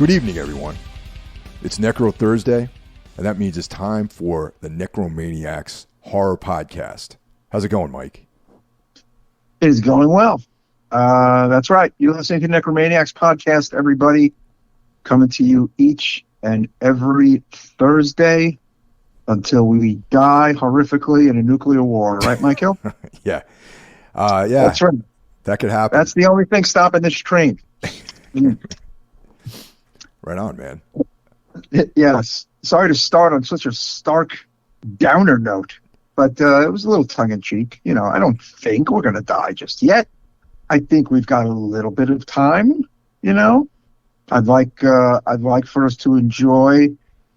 Good evening, everyone. It's Necro Thursday, and that means it's time for the Necromaniacs Horror Podcast. How's it going, Mike? It is going well. That's right. You're listening to Necromaniacs Podcast, everybody. Coming to you each and every Thursday until we die horrifically in a nuclear war. Right, Michael? Yeah. Yeah. That's right. That could happen. That's the only thing stopping this train. Right on, man. Yes. Sorry to start on such a stark downer note, but it was a little tongue-in-cheek. You know, I don't think we're going to die just yet. I think we've got a little bit of time, you know. I'd like for us to enjoy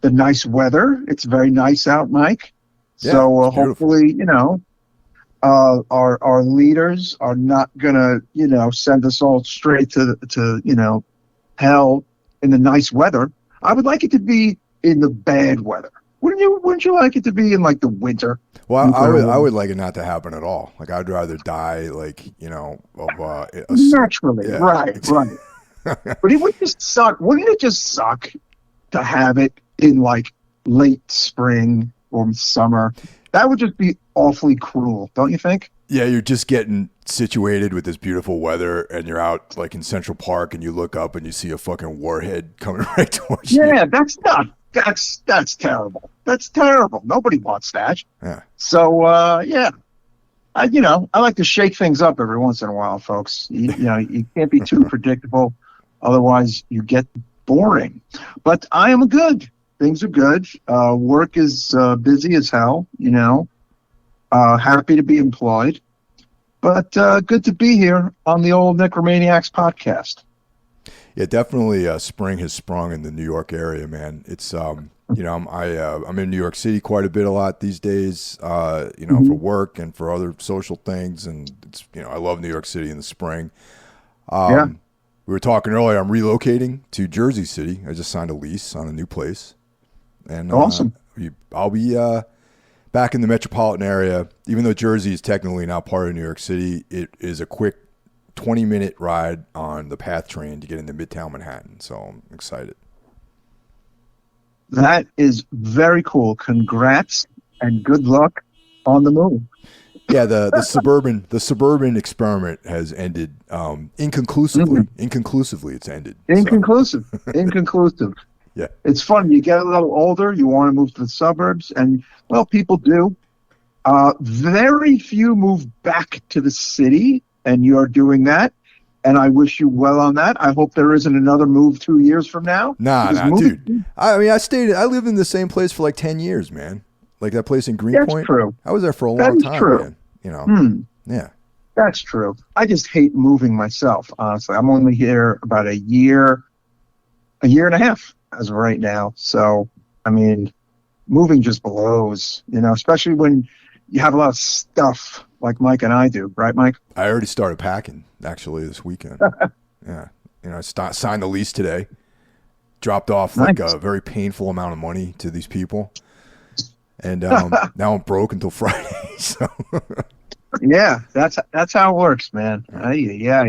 the nice weather. It's very nice out, Mike. Yeah, so hopefully, you know, our leaders are not gonna, you know, send us all straight to you know, hell in the nice weather. I would like it to be in the bad weather. Wouldn't you like it to be in like the winter? Well, I would like it not to happen at all. Like, I'd rather die, like, you know, of naturally, yeah. right. But it would just suck. Wouldn't it just suck to have it in like late spring or summer? That would just be awfully cruel, don't you think? Yeah, you're just getting situated with this beautiful weather, and you're out like in Central Park, and you look up and you see a fucking warhead coming right towards you. Yeah, that's terrible. That's terrible. Nobody wants that. Yeah. So yeah, I like to shake things up every once in a while, folks. You know, you can't be too predictable, otherwise you get boring. But I am good. Things are good. Work is busy as hell. You know, happy to be employed, but good to be here on the old Necromaniacs podcast. Yeah, definitely. Spring has sprung in the New York area, man. It's you know, I'm in New York City quite a lot these days. You know, for work and for other social things, and it's, you know, I love New York City in the spring. Yeah. We were talking earlier. I'm relocating to Jersey City. I just signed a lease on a new place, and Awesome. I'll be back in the metropolitan area. Even though Jersey is technically not part of New York City, it is a quick 20-minute ride on the PATH train to get into Midtown Manhattan. So I'm excited. That is very cool. Congrats and good luck on the move. Yeah, the suburban experiment has ended inconclusively. Inconclusively, it's ended. Inconclusive. Yeah. It's fun. You get a little older, you want to move to the suburbs, and, well, people do. Very few move back to the city, and you're doing that. And I wish you well on that. I hope there isn't another move 2 years from now. Nah, dude. I mean, I lived in the same place for like 10 years, man. Like that place in Greenpoint. That's true. I was there for a long time, true. man. You know. Yeah. That's true. I just hate moving myself, honestly. I'm only here about a year and a half as of right now. So, I mean, moving just blows, you know, especially when you have a lot of stuff like Mike and I do. Right, Mike? I already started packing, actually, this weekend. Yeah. You know, I signed the lease today. Dropped off like a very painful amount of money to these people. And now I'm broke until Friday. So yeah, that's how it works, man. Yeah.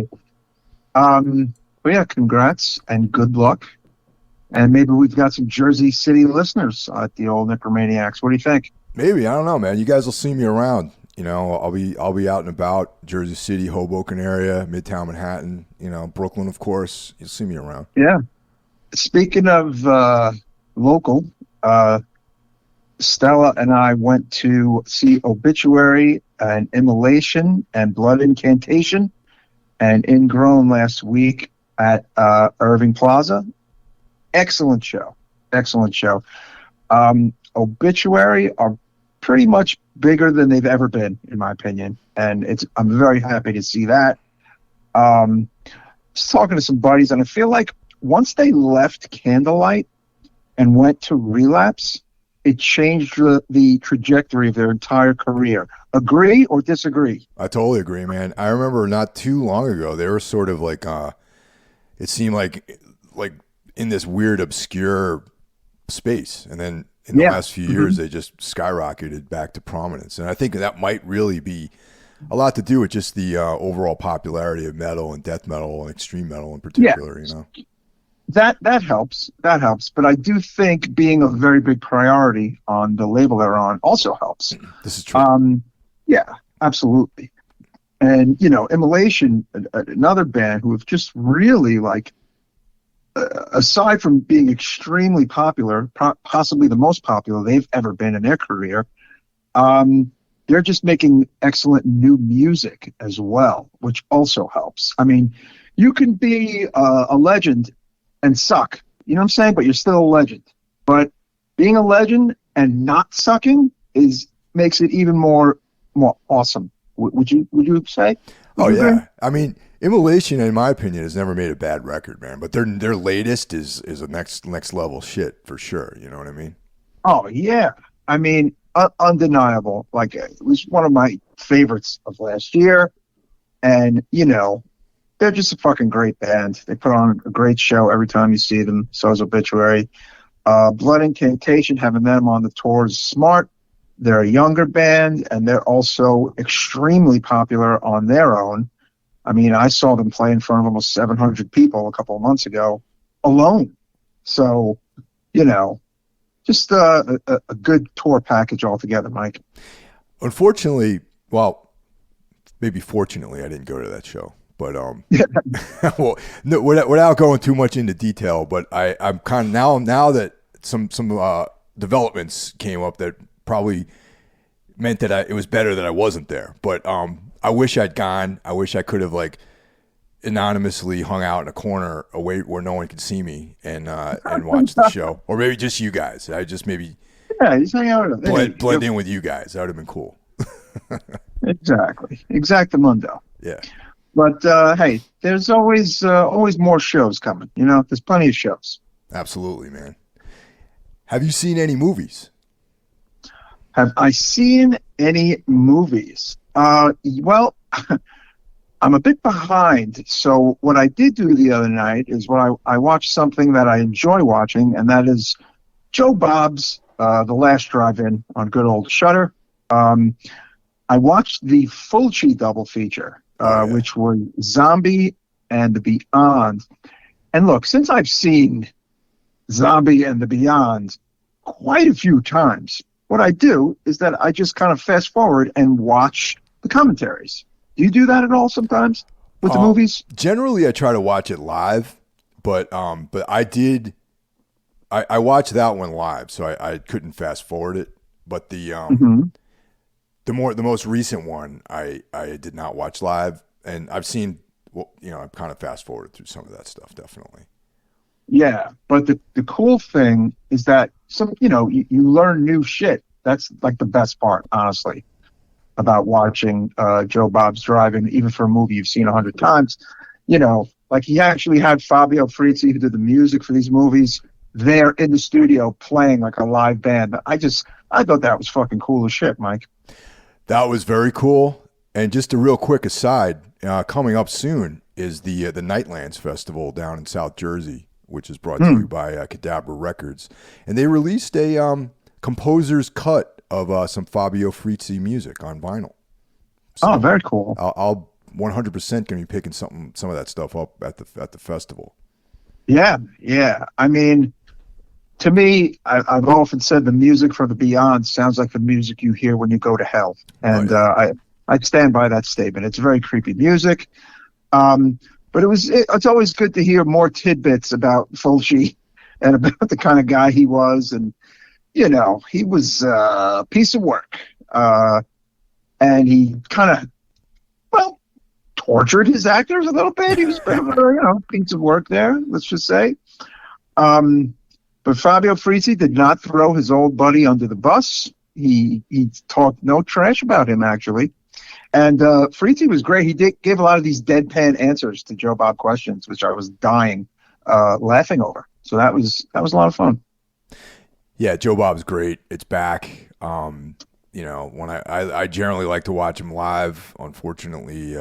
But yeah, congrats and good luck. And maybe we've got some Jersey City listeners at the old Necromaniacs. What do you think? Maybe. I don't know, man. You guys will see me around. You know, I'll be out and about Jersey City, Hoboken area, Midtown Manhattan, you know, Brooklyn, of course. You'll see me around. Yeah. Speaking of local, Stella and I went to see Obituary and Immolation and Blood Incantation and Ingrown last week at Irving Plaza. Excellent show. Obituary are pretty much bigger than they've ever been, in my opinion, and I'm very happy to see that. Just talking to some buddies, and I feel like once they left Candlelight and went to Relapse, it changed the trajectory of their entire career. Agree or disagree? I totally agree, man. I remember not too long ago, they were sort of like, it seemed like in this weird, obscure space. And then in the last few years, they just skyrocketed back to prominence. And I think that might really be a lot to do with just the overall popularity of metal and death metal and extreme metal in particular, you know? that helps. That helps. But I do think being a very big priority on the label they're on also helps. This is true. Yeah, absolutely. And Immolation, another band who have just really like, aside from being extremely popular, possibly the most popular they've ever been in their career, they're just making excellent new music as well, which also helps. I mean, you can be a legend and suck, you know what I'm saying? But you're still a legend. But being a legend and not sucking makes it even more awesome. Would you say? Oh yeah, I mean, Immolation, in my opinion, has never made a bad record, man. But their latest is a next level shit for sure. You know what I mean? Oh yeah, I mean, undeniable. Like, it was one of my favorites of last year, and they're just a fucking great band. They put on a great show every time you see them. So is Obituary. Blood Incantation, having them on the tour is smart. They're a younger band, and they're also extremely popular on their own. I mean, I saw them play in front of almost 700 people a couple of months ago alone. So, just a good tour package altogether, Mike. Unfortunately, well, maybe fortunately, I didn't go to that show. But well, no, without going too much into detail, but I'm kind of now that some developments came up that probably meant that it was better that I wasn't there. But I wish I'd gone. I wish I could have like anonymously hung out in a corner away where no one could see me and watch the show, or maybe just you guys. I just maybe just hang out blend in with you guys. That would have been cool. Exactly, exactamundo. Yeah. But hey, there's always more shows coming. There's plenty of shows. Absolutely, man. Have you seen any movies? Have I seen any movies? Well, I'm a bit behind. So what I did do the other night is I watched something that I enjoy watching, and that is Joe Bob's The Last Drive-In on good old Shudder. I watched the Fulci double feature. Which were Zombie and The Beyond. And look, since I've seen Zombie and The Beyond quite a few times, what I do is that I just kind of fast forward and watch the commentaries. Do you do that at all sometimes with the movies? Generally, I try to watch it live, but I did. I watched that one live, so I couldn't fast forward it. But the most recent one I did not watch live, and I've seen, I've kind of fast forwarded through some of that stuff, definitely. Yeah, but the cool thing is that you learn new shit. That's like the best part, honestly, about watching Joe Bob's Drive-In, even for a movie you've seen 100 times. Like he actually had Fabio Frizzi, who did the music for these movies, there in the studio playing like a live band. I thought that was fucking cool as shit, Mike. That was very cool. And just a real quick aside, coming up soon is the Nightlands Festival down in South Jersey, which is brought to you by Cadabra Records. And they released a composer's cut of some Fabio Frizzi music on vinyl. So very cool. I'll 100% going to be picking some of that stuff up at the festival. Yeah. I mean, to me, I've often said the music for The Beyond sounds like the music you hear when you go to hell. And I stand by that statement. It's very creepy music. But it's always good to hear more tidbits about Fulci and about the kind of guy he was. And, he was a piece of work. And he kind of, tortured his actors a little bit. He was a bit of a, piece of work there, let's just say. But Fabio Frizzi did not throw his old buddy under the bus. He talked no trash about him, actually. And Frizzi was great. He gave a lot of these deadpan answers to Joe Bob questions, which I was dying laughing over. So that was a lot of fun. Yeah, Joe Bob's great. It's back. When I generally like to watch him live. Unfortunately,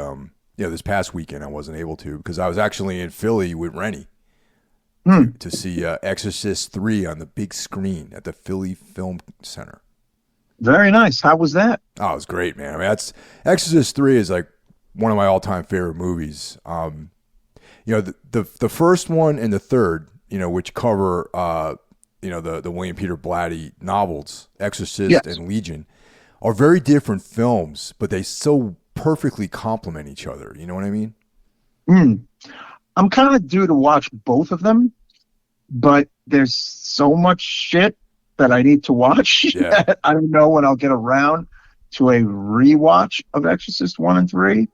this past weekend I wasn't able to because I was actually in Philly with Rennie to see Exorcist 3 on the big screen at the Philly Film Center. Very nice. How was that? Oh, it was great, man. I mean, Exorcist 3 is like one of my all-time favorite movies. The first one and the third which cover the William Peter Blatty novels, Exorcist Yes. and Legion, are very different films, but they so perfectly complement each other. You know what I mean? I'm kind of due to watch both of them, but there's so much shit that I need to watch that I don't know when I'll get around to a rewatch of Exorcist 1 and 3.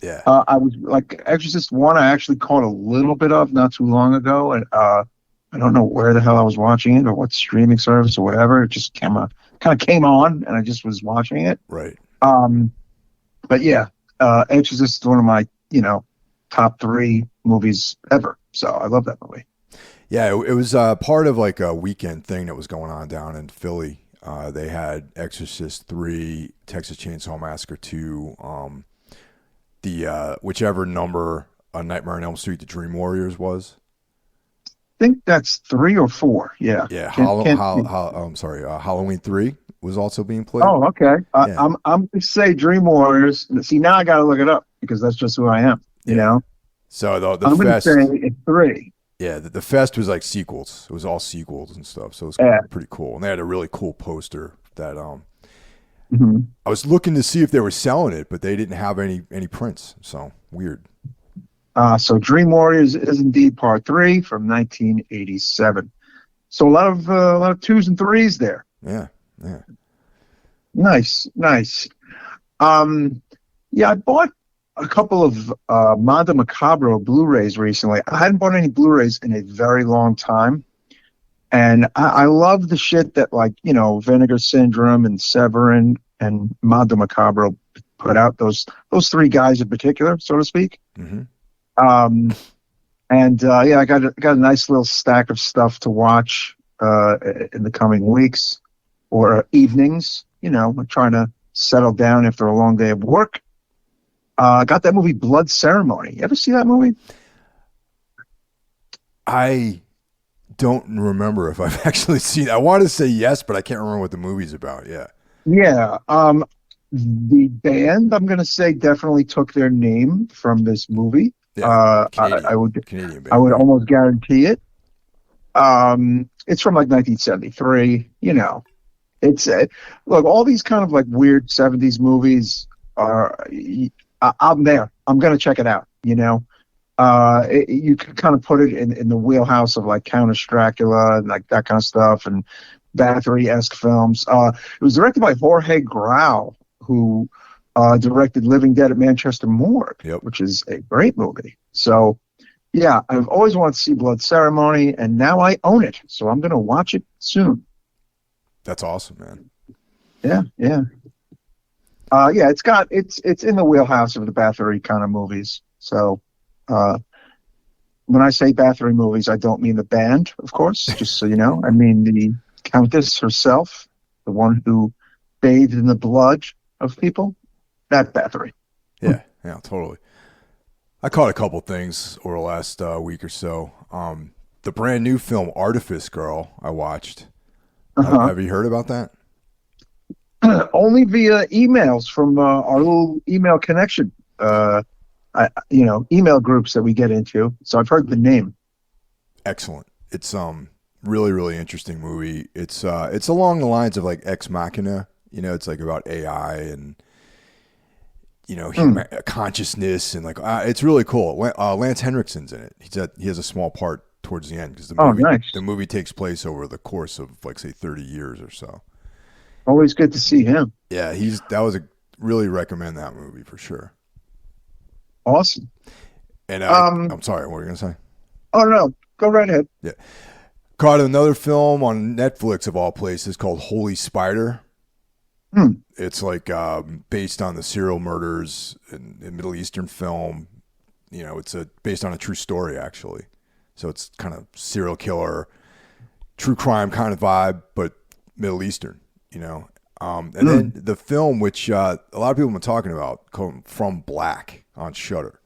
Yeah. I was like Exorcist 1, I actually caught a little bit of not too long ago, and I don't know where the hell I was watching it or what streaming service or whatever. It just kind of came on, and I just was watching it. Right. But yeah, Exorcist is one of my, top 3 movies ever. So I love that movie. Yeah, it was part of like a weekend thing that was going on down in Philly. They had Exorcist 3, Texas Chainsaw Massacre 2, the whichever number A Nightmare on Elm Street, The Dream Warriors was. I think that's 3 or 4. Yeah. Yeah. Halloween 3 was also being played. Oh, okay. I'm going to say Dream Warriors. See, now I got to look it up because that's just who I am. You know. So the I'm fest. I'm going to say it's 3. Yeah, the fest was like sequels. It was all sequels and stuff. So it was pretty cool. And they had a really cool poster that I was looking to see if they were selling it, but they didn't have any prints. So weird. So Dream Warriors is indeed part 3 from 1987. So a lot of 2s and 3s there. Yeah. Nice. Yeah, I bought a couple of Mondo Macabro Blu-rays recently. I hadn't bought any Blu-rays in a very long time. And I love the shit that, like, Vinegar Syndrome and Severin and Mondo Macabro put out, those 3 guys in particular, so to speak. Mm-hmm. I got a nice little stack of stuff to watch in the coming weeks or evenings. I'm trying to settle down after a long day of work. I got that movie Blood Ceremony. You ever see that movie? I don't remember if I've actually seen it. I want to say yes, but I can't remember what the movie's about. Yeah. Yeah. The band, I'm going to say, definitely took their name from this movie. Yeah, Canadian band. I would almost guarantee it. It's from like 1973. It's look, all these kind of like weird 70s movies are. I'm there. I'm going to check it out. You can kind of put it in the wheelhouse of like Countess Dracula and like that kind of stuff and Bathory-esque films. It was directed by Jorge Grau, who directed Living Dead at Manchester Morgue, which is a great movie. So, yeah, I've always wanted to see Blood Ceremony, and now I own it. So I'm going to watch it soon. That's awesome, man. Yeah. It's in the wheelhouse of the Bathory kind of movies. So, when I say Bathory movies, I don't mean the band, of course, just so you know. I mean the Countess herself, the one who bathed in the blood of people. That Bathory. Yeah, totally. I caught a couple things over the last week or so. The brand new film Artifice Girl I watched. Have you heard about that? Only via emails from our little email connection. Email groups that we get into. So I've heard the name. Excellent. It's really, really interesting movie. It's along the lines of like Ex Machina. It's like about AI and consciousness and like it's really cool. Lance Henriksen's in it. He has a small part towards the end because the movie takes place over the course of like say 30 years or so. Always good to see him. Yeah, really recommend that movie for sure. Awesome. And I'm sorry, what were you gonna say? Oh no, go right ahead. Yeah, caught another film on Netflix of all places called Holy Spider. It's like based on the serial murders in Middle Eastern film. It's based on a true story actually. So it's kind of serial killer, true crime kind of vibe, but Middle Eastern. And then the film, which a lot of people have been talking about, called From Black on Shudder.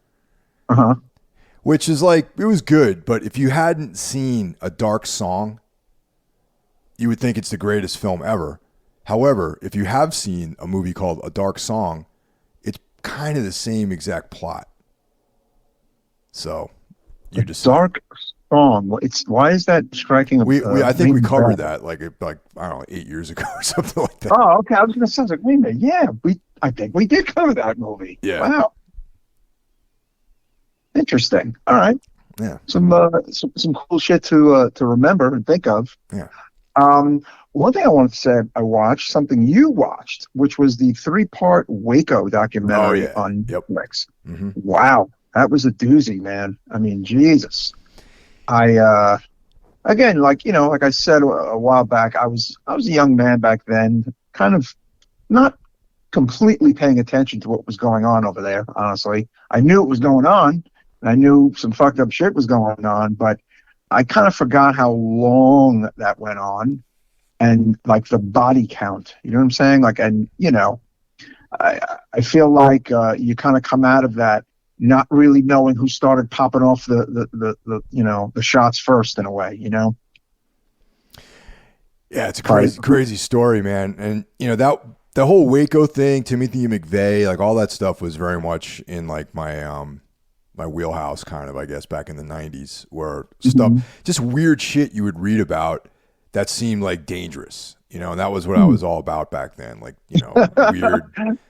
Which is like, it was good, but if you hadn't seen A Dark Song, you would think it's the greatest film ever. However, if you have seen a movie called A Dark Song, it's kind of the same exact plot. So you decide. song? Why is that striking I think we ringing covered bell? that like I don't know 8 years ago or something like that. Oh, okay. I was gonna say, I was like, wait a minute. Yeah, I think we did cover that movie. Yeah. Wow, interesting. All right, Yeah. some cool shit to remember and think of. Yeah. One thing I wanted to say, I watched something you watched, which was the 3-part Waco Oh documentary yeah. on Yep. Netflix. Mm-hmm. Wow, that was a doozy, man. I mean, Jesus. Again, like I said a while back, I was a young man back then, kind of not completely paying attention to what was going on over there. Honestly, I knew it was going on, and I knew some fucked up shit was going on, but I kind of forgot how long that went on, and like the body count. You know what I'm saying? Like, and I feel like you kind of come out of that not really knowing who started popping off the shots first in a way. Yeah, it's a crazy story, man. And that the whole Waco thing, Timothy McVeigh, like all that stuff was very much in like my wheelhouse, kind of, I guess, back in the 90s, where stuff, just weird shit you would read about that seemed like dangerous, and that was what I was all about back then. Like, weird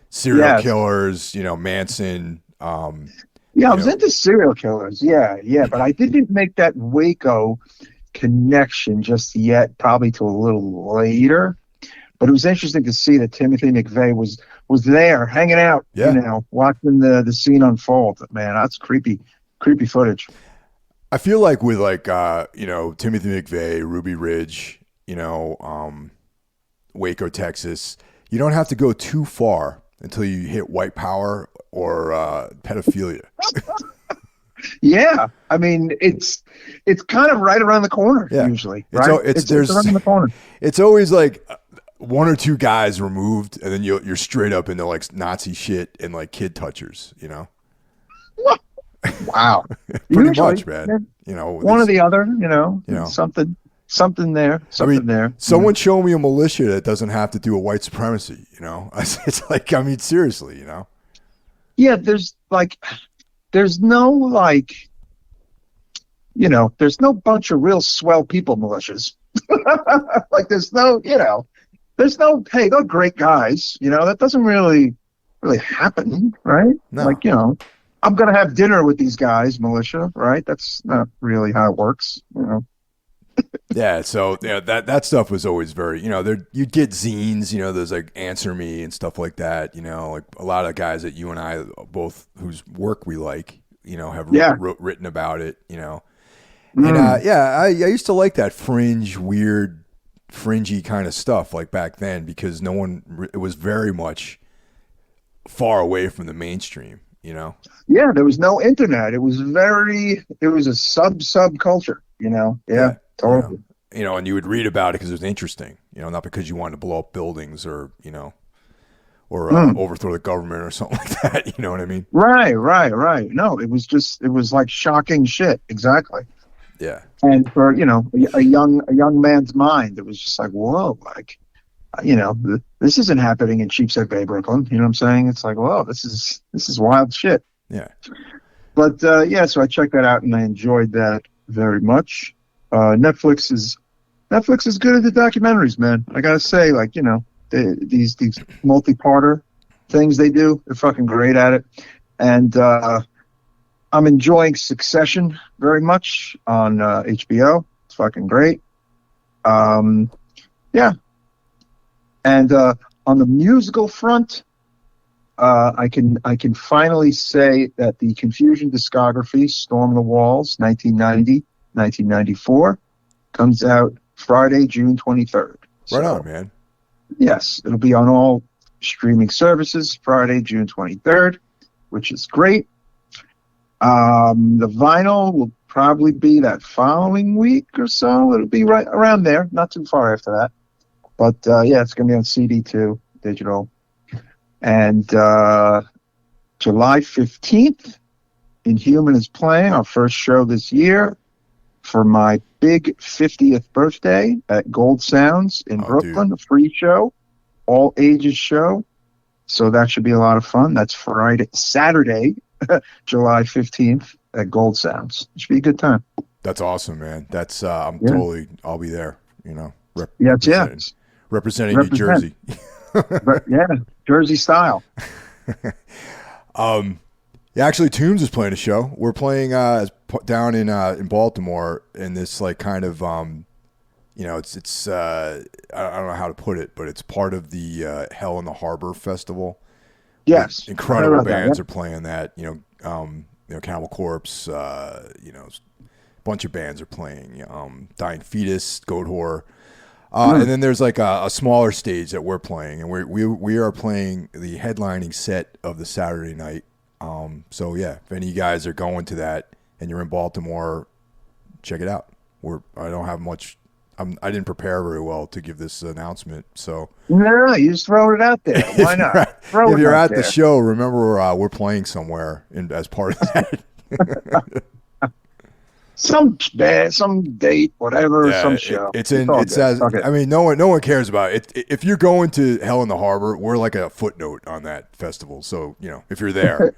serial killers, Manson. Yeah, I was into serial killers. Yeah, but I didn't make that Waco connection just yet, probably till a little later. But it was interesting to see that Timothy McVeigh was there, hanging out, watching the scene unfold. Man, that's creepy footage. I feel like with Timothy McVeigh, Ruby Ridge, Waco, Texas, you don't have to go too far until you hit white power or pedophilia. Yeah, I mean it's kind of right around the corner usually, right? It's around the corner. It's always like one or two guys removed, and then you're straight up into like Nazi shit and like kid touchers, Wow, pretty much, man. One or the other, something there. There. Someone show me a militia that doesn't have to do a white supremacy. It's like, I mean, seriously, Yeah, there's no there's no bunch of real swell people militias. Like there's no, hey, they're great guys. That doesn't really happen, right? No. Like, I'm gonna have dinner with these guys, militia, right? That's not really how it works, Yeah, so that stuff was always very, you'd get zines, there's like Answer Me and stuff like that, like a lot of guys that you and I both whose work we like, have written about it, And I used to like that weird, fringy kind of stuff like back then, because it was very much far away from the mainstream, Yeah, there was no internet. It was a subculture, Yeah, totally. And you would read about it because it was interesting, not because you wanted to blow up buildings or, overthrow the government or something like that. You know what I mean? Right. No, it was like shocking shit. Exactly. Yeah. And for, a young man's mind, it was just like, whoa, like, this isn't happening in Sheepshead Bay, Brooklyn. You know what I'm saying? It's like, whoa, this is wild shit. Yeah. But, so I checked that out and I enjoyed that very much. Netflix is good at the documentaries, man. I gotta say, like, these multi-parter things they do, they're fucking great at it. And I'm enjoying Succession very much on HBO. It's fucking great. Yeah. And on the musical front, I can finally say that the Confusion discography, Storm the Walls, 1990, 1994, comes out Friday, June 23rd. Right on, man. Yes, it'll be on all streaming services Friday, June 23rd, which is great. The vinyl will probably be that following week or so. It'll be right around there, not too far after that. But it's going to be on CD too, digital. And July 15th, Inhuman is playing our first show this year for my big 50th birthday at Gold Sounds in Brooklyn. Dude. A free show, all ages show. So that should be a lot of fun. That's Saturday, July 15th at Gold Sounds. It should be a good time. That's awesome, man. That's I'll be there. Yes, representing New represent. Jersey. Yeah, Jersey style. Yeah, actually, Tombs is playing a show. We're playing down in Baltimore in this like kind of it's I don't know how to put it, but it's part of the Hell in the Harbor Festival. Yes, Incredible bands are playing that. Cannibal Corpse. Bunch of bands are playing. Dying Fetus, Goat Whore. And then there's like a smaller stage that we're playing, and we are playing the headlining set of the Saturday night. So yeah, if any of you guys are going to that and you're in Baltimore, check it out. I don't have much. I didn't prepare very well to give this announcement, so no, you just throw it out there. Why not? If you're at the show, remember we're playing somewhere as part of that. Some date, whatever, some show. I mean, no one cares about it. If you're going to Hell in the Harbor, we're like a footnote on that festival. So if you're there,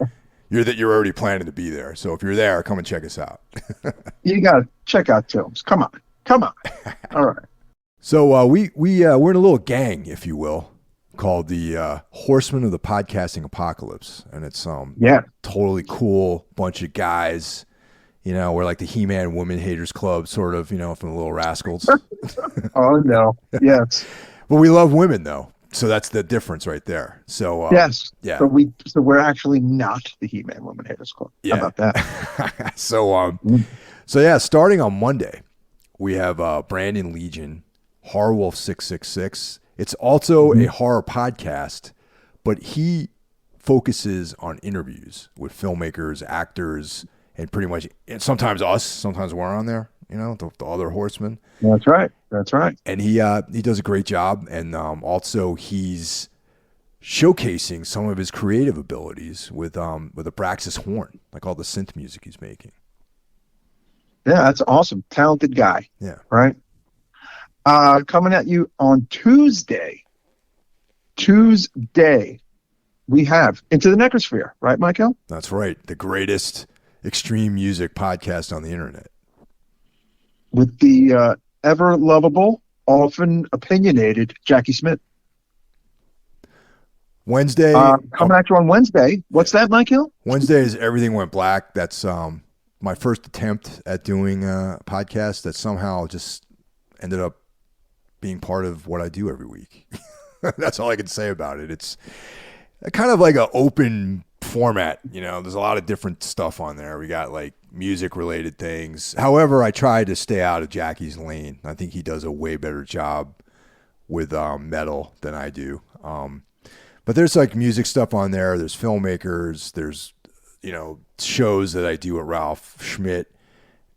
you're already planning to be there. So if you're there, come and check us out. You got to check out Tombs. Come on. All right. So we're in a little gang, if you will, called the Horsemen of the Podcasting Apocalypse, and it's totally cool bunch of guys. We're like the He-Man Woman Haters Club, sort of, from the Little Rascals. Oh, no. Yes. But we love women, though. So that's the difference right there. So yes. Yeah. So we're actually not the He-Man Woman Haters Club. Yeah. How about that? So yeah, starting on Monday, we have Brandon Legion, Horror Wolf 666. It's also a horror podcast, but he focuses on interviews with filmmakers, actors, and pretty much, and sometimes we're on there, the other horsemen. That's right. And he does a great job. And also he's showcasing some of his creative abilities with a Braxis horn, like all the synth music he's making. Yeah, that's awesome. Talented guy. Yeah. Right. Coming at you on Tuesday, we have Into the Necrosphere, right, Michael? That's right. The greatest extreme music podcast on the internet, with the ever lovable, often opinionated Jackie Smith. Wednesday, coming at you on Wednesday. What's that, Michael? Wednesday is Everything Went Black. That's my first attempt at doing a podcast that somehow just ended up being part of what I do every week. That's all I can say about it. It's kind of like an open format. There's a lot of different stuff on there. We got like music related things. However, I try to stay out of Jackie's lane. I think he does a way better job with metal than I do. But there's like music stuff on there. There's filmmakers. There's shows that I do with Ralph Schmidt,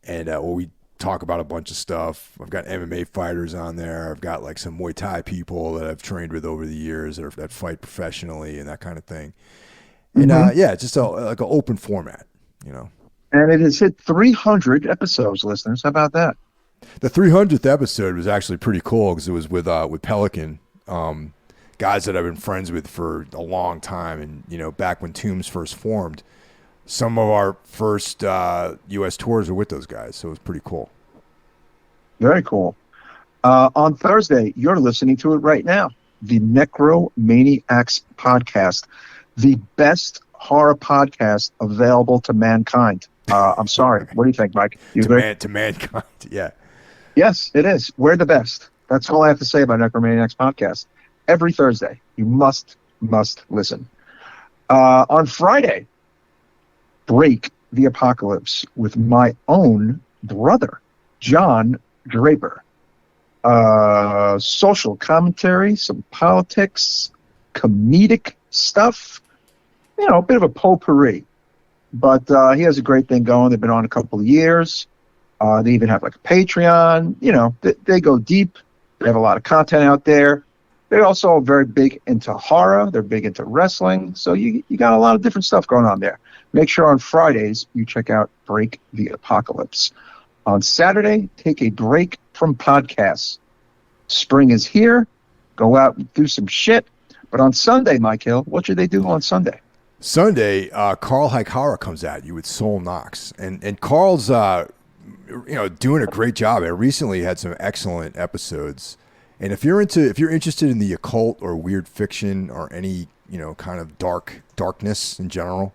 and where we talk about a bunch of stuff. I've got MMA fighters on there. I've got like some Muay Thai people that I've trained with over the years that fight professionally and that kind of thing. And it's just like an open format, And it has hit 300 episodes, listeners. How about that? The 300th episode was actually pretty cool because it was with Pelican, guys that I've been friends with for a long time. And, back when Tombs first formed, some of our first U.S. tours were with those guys. So it was pretty cool. Very cool. On Thursday, you're listening to it right now. The Necromaniacs podcast. The best horror podcast available to mankind. I'm sorry. What do you think, Mike? To mankind, yeah. Yes, it is. We're the best. That's all I have to say about Necromaniacs podcast. Every Thursday, you must listen. On Friday, Break the Apocalypse with my own brother, John Draper. Social commentary, some politics, comedic stuff. A bit of a potpourri. But he has a great thing going. They've been on a couple of years. They even have like a Patreon. They go deep. They have a lot of content out there. They're also very big into horror. They're big into wrestling. So you got a lot of different stuff going on there. Make sure on Fridays you check out Break the Apocalypse. On Saturday, take a break from podcasts. Spring is here. Go out and do some shit. But on Sunday, Mike Hill, what should they do on Sunday? Sunday, Carl Hikara comes at you with Soul Knox. And Carl's doing a great job. And recently had some excellent episodes. And if you're interested in the occult or weird fiction or any, kind of darkness in general,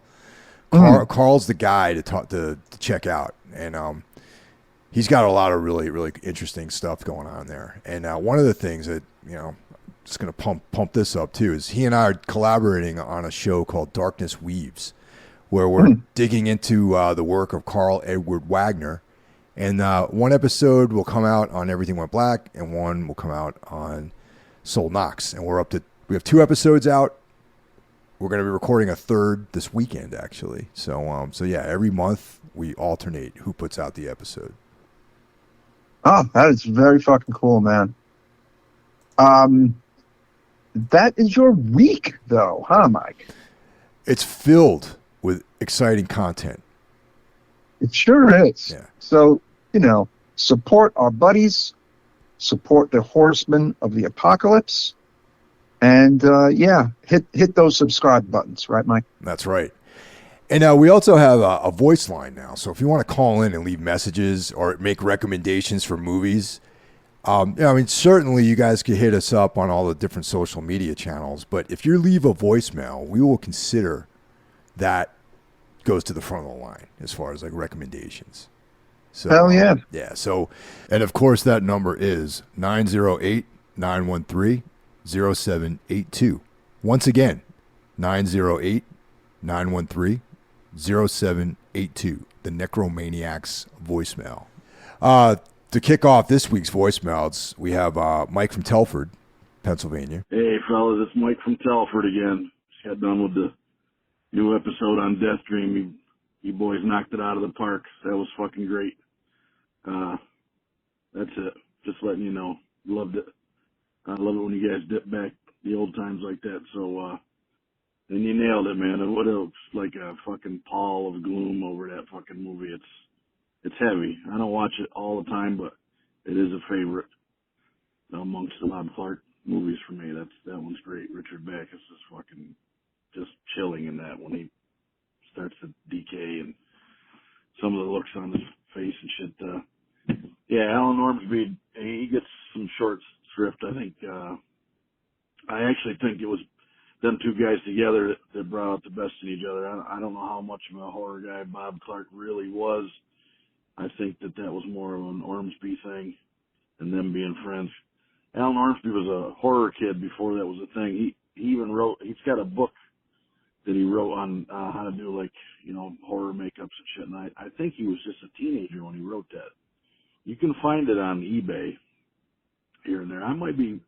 Carl's the guy to check out. And he's got a lot of really, really interesting stuff going on there. And one of the things that, just going to pump this up too, is he and I are collaborating on a show called Darkness Weaves, where we're digging into the work of Carl Edward Wagner. And one episode will come out on Everything Went Black, and one will come out on Soul Knox. And we have 2 episodes out. We're going to be recording a third this weekend, actually. So yeah, every month we alternate who puts out the episode. Oh, that is very fucking cool, man. That is your week, though, huh, Mike? It's filled with exciting content. It sure is. Yeah. So, support our buddies, support the horsemen of the apocalypse, and hit those subscribe buttons, right, Mike? That's right. And we also have a voice line now. So if you want to call in and leave messages or make recommendations for movies, certainly you guys could hit us up on all the different social media channels. But if you leave a voicemail, we will consider that goes to the front of the line as far as like recommendations. So, hell yeah. Yeah. So, and of course, that number is 908-913-0782. Once again, 908-913-0782, the Necromaniacs voicemail. To kick off this week's voicemails, we have Mike from Telford, Pennsylvania. Hey, fellas, it's Mike from Telford again. Just got done with the new episode on Death Dream. You boys knocked it out of the park. That was fucking great. That's it. Just letting you know. Loved it. I love it when you guys dip back the old times like that. So, and you nailed it, man. What else? Like a fucking pall of gloom over that fucking movie. It's heavy. I don't watch it all the time, but it is a favorite amongst the Bob Clark movies for me. That one's great. Richard Backus is fucking just chilling in that when he starts to decay and some of the looks on his face and shit. Alan Ormsby, he gets some short shrift. I think, I actually think it was them two guys together that brought out the best in each other. I don't know how much of a horror guy Bob Clark really was. I think that was more of an Ormsby thing and them being friends. Alan Ormsby was a horror kid before that was a thing. He even he's got a book that he wrote on how to do horror makeups and shit. And I think he was just a teenager when he wrote that. You can find it on eBay here and there. I might be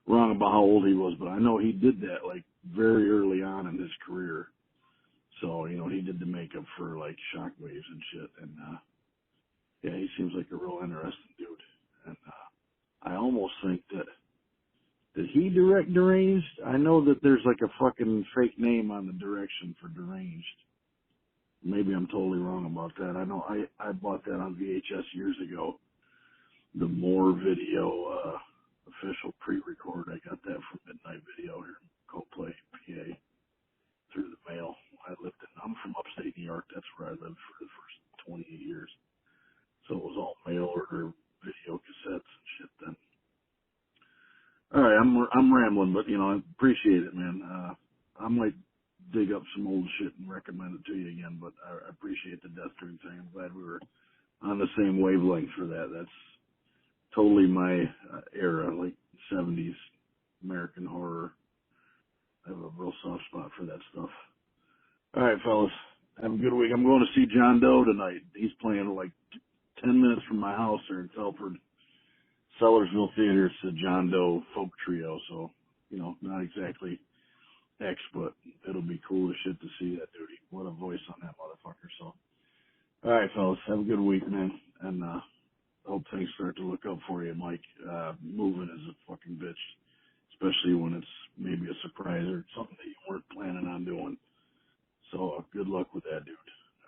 wrong about how old he was, but I know he did that like very early on in his career. So, he did the makeup for like Shockwaves and shit. And, he seems like a real interesting dude. And I almost think that did he direct Deranged? I know that there's like a fucking fake name on the direction for Deranged. Maybe I'm totally wrong about that. I know I bought that on VHS years ago. The More Video official pre-record. I got that from Midnight Video here in Coldplay, PA, through the mail. I'm from upstate New York. That's where I lived for the first 28 years. So it was all mail order video cassettes and shit then. All right, I'm rambling, but I appreciate it, man. I might dig up some old shit and recommend it to you again, but I appreciate the Death Dream thing. I'm glad we were on the same wavelength for that. That's totally my era, like 70s American horror. I have a real soft spot for that stuff. All right, fellas, have a good week. I'm going to see John Doe tonight. He's playing like 10 minutes from my house there in Telford. Sellersville Theater. It's a John Doe folk trio, so, not exactly X, but it'll be cool as shit to see that dude. What a voice on that motherfucker. So, all right, fellas, have a good week, man, and hope things start to look up for you, Mike. Moving is a fucking bitch, especially when it's maybe a surprise or something that you weren't planning on doing. So, good luck with that, dude.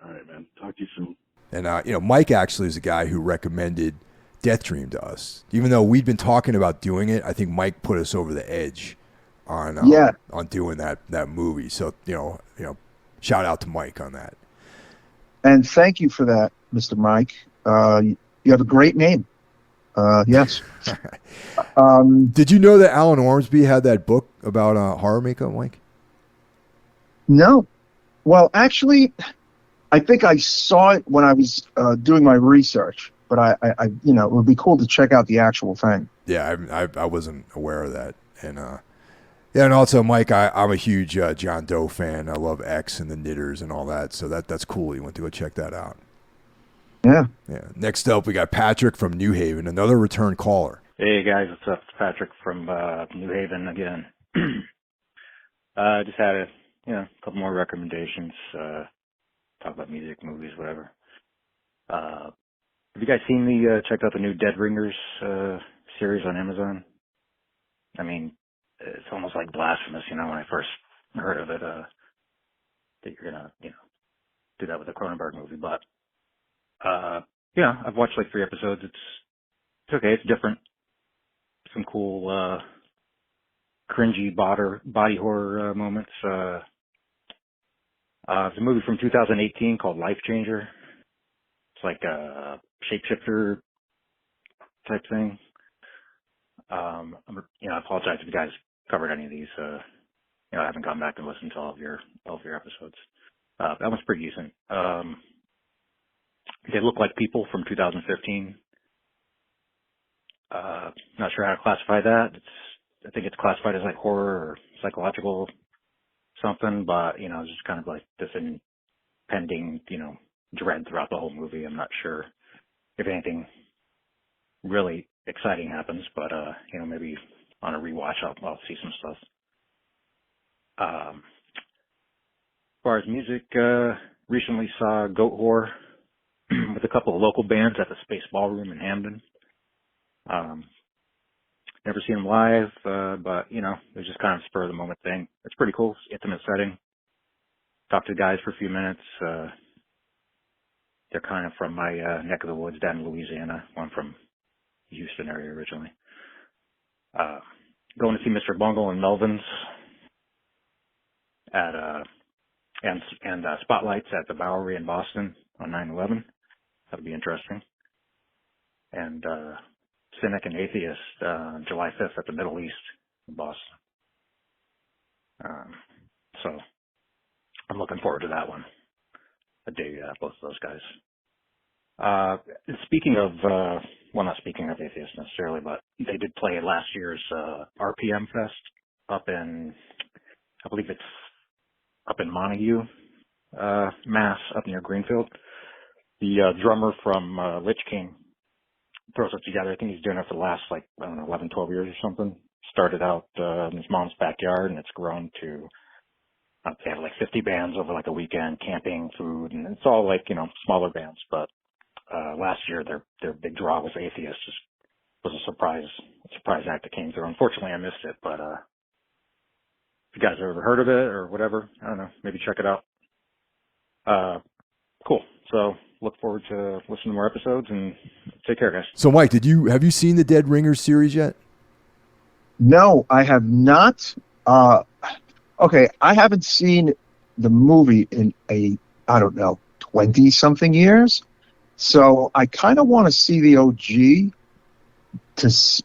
All right, man. Talk to you soon. And, Mike actually is a guy who recommended Death Dream to us. Even though we'd been talking about doing it, I think Mike put us over the edge on doing that movie. So, shout out to Mike on that. And thank you for that, Mr. Mike. You have a great name. Yes. Did you know that Alan Ormsby had that book about horror makeup, Mike? No. Well, actually, I think I saw it when I was doing my research, but I, it would be cool to check out the actual thing. Yeah, I wasn't aware of that, and yeah, and also Mike, I'm a huge John Doe fan. I love X and the Knitters and all that, so that's cool. You went to go check that out. Yeah. Yeah. Next up, we got Patrick from New Haven, another return caller. Hey guys, what's up? It's Patrick from New Haven again. Just had a couple more recommendations. Talk about music, movies, whatever. Have you guys seen checked out the new Dead Ringers series on Amazon? I mean, it's almost like blasphemous, when I first heard of it, that you're gonna, do that with a Cronenberg movie. But I've watched like 3 episodes. It's okay. It's different. Some cool cringy body horror moments. It's a movie from 2018 called Life Changer. It's like a shapeshifter type thing. I apologize if you guys covered any of these. I haven't gone back and listened to all of your episodes. That one's pretty decent. They look like people from 2015. Not sure how to classify that. I think it's classified as like horror or psychological something, but it's just kind of like this impending, dread throughout the whole movie. I'm not sure if anything really exciting happens, but maybe on a rewatch I'll see some stuff. As far as music, recently saw Goat Whore with a couple of local bands at the Space Ballroom in Hamden. Never seen them live, but it was just kind of a spur of the moment thing. It's pretty cool, intimate setting. Talked to the guys for a few minutes. They're kind of from my neck of the woods down in Louisiana. I'm from the Houston area originally. Going to see Mr. Bungle and Melvins at and Spotlights at the Bowery in Boston on 9/11. That'll be interesting. And Cynic and Atheist July 5th at the Middle East in Boston. So I'm looking forward to that one. I dig both of those guys. Speaking of, not speaking of Atheist necessarily, but they did play last year's RPM Fest up in, I believe it's up in Montague, Mass, up near Greenfield. The drummer from Lich King throws it together. I think he's doing it for the last 11, 12 years or something. Started out in his mom's backyard, and it's grown to they have 50 bands over a weekend, camping, food, and it's all smaller bands. But last year their big draw was Atheist. Just was a surprise act that came through. Unfortunately, I missed it, but if you guys have ever heard of it or whatever, I don't know, maybe check it out. Cool. So look forward to listening to more episodes, and take care, guys. So, Mike, have you seen the Dead Ringers series yet? No, I have not. Okay, I haven't seen the movie in 20-something years. So I kind of want to see the OG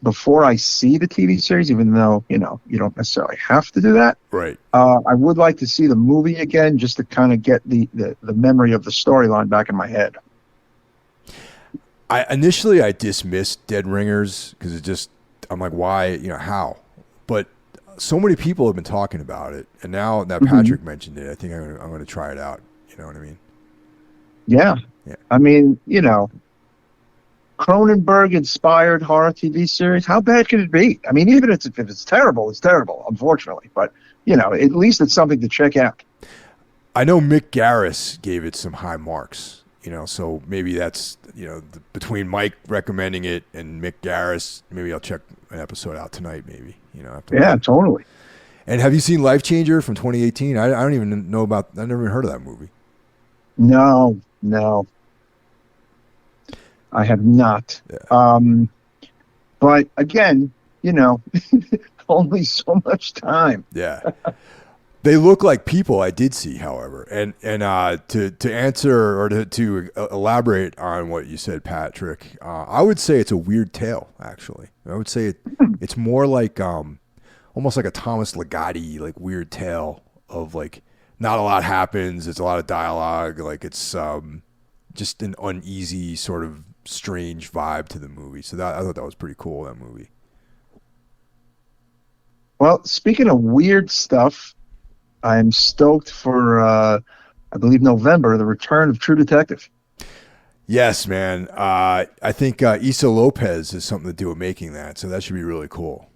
before I see the TV series, even though, you don't necessarily have to do that. Right. I would like to see the movie again just to kind of get the memory of the storyline back in my head. Initially I dismissed Dead Ringers because I'm like, why, how? But so many people have been talking about it, and now that Patrick mentioned it, I think I'm going to try it out. You know what I mean? Yeah. I mean, Cronenberg-inspired horror TV series, how bad can it be? I mean, even if it's terrible, it's terrible, unfortunately. But, at least it's something to check out. I know Mick Garris gave it some high marks, so maybe that's, between Mike recommending it and Mick Garris, maybe I'll check an episode out tonight, maybe, Totally. And have you seen Life Changer from 2018? I don't even know I never even heard of that movie. No. I have not. Yeah. But again, only so much time. Yeah. They look like people I did see, however, and to answer or to elaborate on what you said, Patrick, I would say it's a weird tale. Actually, I would say it's more like almost like a Thomas Ligotti like weird tale of like not a lot happens. It's a lot of dialogue. Like it's just an uneasy sort of strange vibe to the movie. So I thought that was pretty cool. That movie. Well, speaking of weird stuff, I'm stoked for, I believe, November, the return of True Detective. Yes, man. I think Issa Lopez has something to do with making that, so that should be really cool.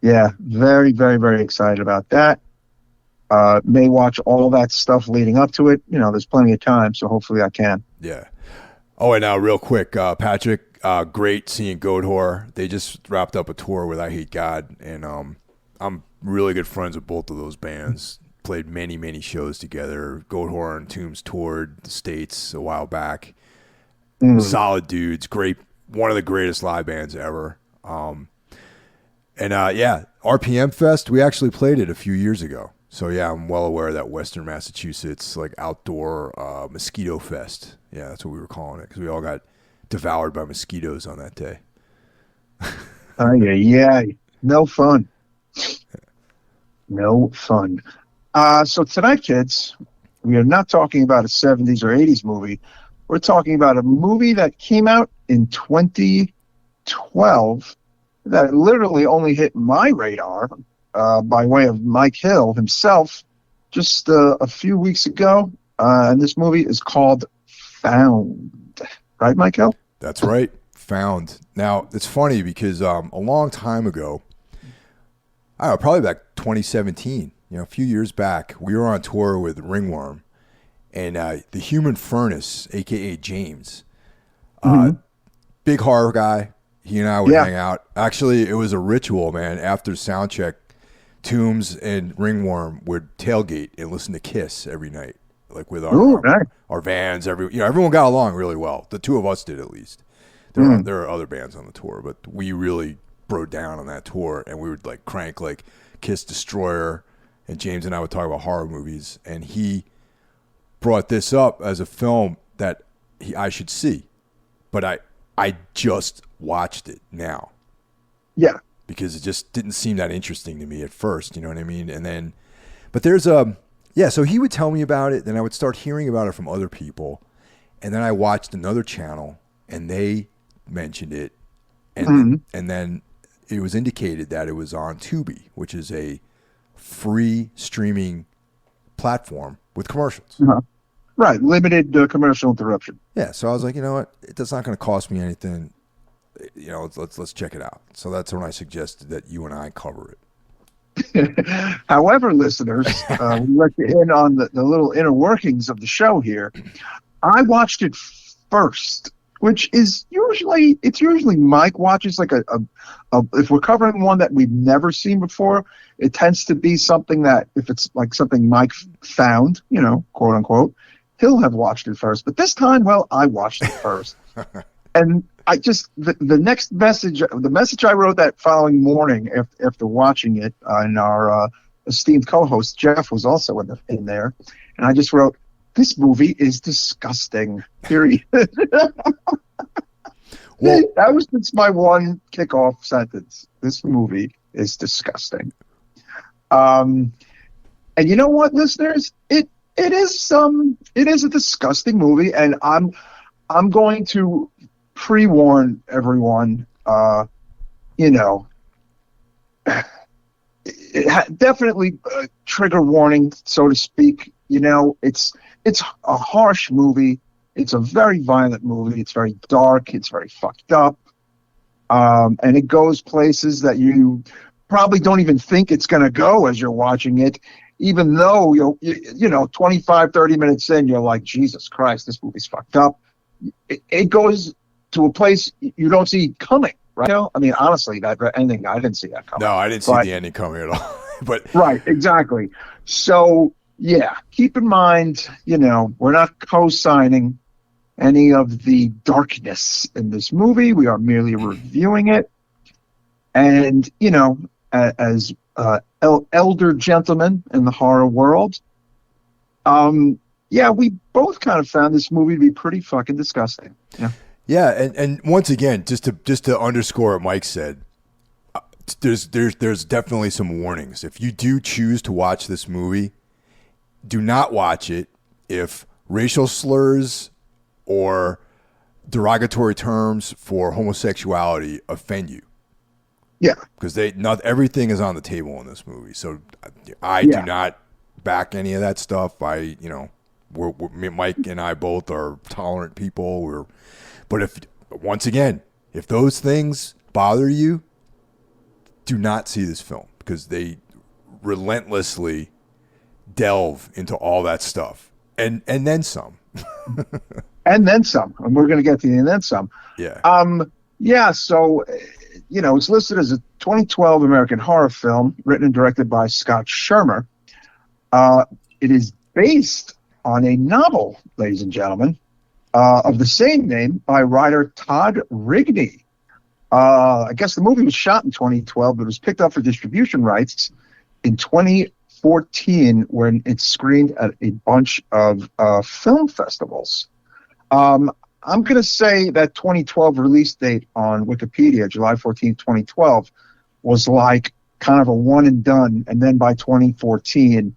Yeah, very, very, very excited about that. May watch all that stuff leading up to it. You know, there's plenty of time, so hopefully I can. Yeah. Oh, and now real quick, Patrick, great seeing Goatwhore. They just wrapped up a tour with I Hate God, and I'm really good friends with both of those bands. Played many, many shows together. Goatwhore and Tombs toured the States a while back. Solid dudes. Great. One of the greatest live bands ever. Yeah, RPM Fest, we actually played it a few years ago. So yeah, I'm well aware of that Western Massachusetts like outdoor mosquito fest. Yeah, that's what we were calling it because we all got devoured by mosquitoes on that day. Yeah. No fun. No fun. So tonight, kids, we are not talking about a 70s or 80s movie. We're talking about a movie that came out in 2012 that literally only hit my radar by way of Mike Hill himself just a few weeks ago. And this movie is called Found. Right, Mike Hill? That's right. Found. Now, it's funny because a long time ago, I don't know, probably back 2017, a few years back, we were on tour with Ringworm and the Human Furnace, a.k.a. James. Big horror guy. He and I would hang out. Actually, it was a ritual, man. After soundcheck, Tombs and Ringworm would tailgate and listen to Kiss every night, like with our vans. Everyone got along really well. The two of us did, at least. There are other bands on the tour, but we really broke down on that tour, and we would like crank like Kiss Destroyer, and James and I would talk about horror movies, and he brought this up as a film that I should see, but I just watched it now. Yeah. Because it just didn't seem that interesting to me at first, you know what I mean? And then, but there's so he would tell me about it, then I would start hearing about it from other people, and then I watched another channel, and they mentioned it, and then it was indicated that it was on Tubi, which is a free streaming platform with commercials. Right, limited commercial interruption. Yeah, so I was like, you know what? It's not going to cost me anything. Let's check it out. So that's when I suggested that you and I cover it. However, listeners, we let you in on the little inner workings of the show here. I watched it first, which is usually Mike watches like a if we're covering one that we've never seen before, it tends to be something that if it's like something Mike found, quote unquote, he'll have watched it first. But this time, I watched it first. And I just, the next message, the message I wrote that following morning after watching it, and our esteemed co-host Jeff was also in there, and I just wrote, "This movie is disgusting." Period. Well, that was just my one kickoff sentence. This movie is disgusting. And you know what, listeners? It is a disgusting movie, and I'm going to pre-warn everyone. Definitely trigger warning, so to speak. It's a harsh movie. It's a very violent movie. It's very dark. It's very fucked up. And it goes places that you probably don't even think it's going to go as you're watching it, even though, 25, 30 minutes in, you're like, Jesus Christ, this movie's fucked up. It goes to a place you don't see coming, right? I mean, honestly, that ending, I didn't see that coming. No, I didn't see the ending coming at all. But right, exactly. So, yeah, keep in mind, we're not co-signing any of the darkness in this movie. We are merely reviewing it. And, as elder gentlemen in the horror world. Yeah, we both kind of found this movie to be pretty fucking disgusting. Yeah. Yeah, and once again, just to underscore what Mike said, there's definitely some warnings. If you do choose to watch this movie, do not watch it if racial slurs or derogatory terms for homosexuality offend you. Yeah, because not everything is on the table in this movie. So I do not back any of that stuff. Mike and I both are tolerant people. But if those things bother you, do not see this film because they relentlessly delve into all that stuff and then some. and then some. And we're going to get to the and then some. Yeah. Yeah. So, it's listed as a 2012 American horror film written and directed by Scott Schirmer. It is based on a novel, ladies and gentlemen, of the same name by writer Todd Rigney. I guess the movie was shot in 2012, but it was picked up for distribution rights in 2014 when it screened at a bunch of film festivals. I'm going to say that 2012 release date on Wikipedia, July 14th, 2012, was like kind of a one and done. And then by 2014,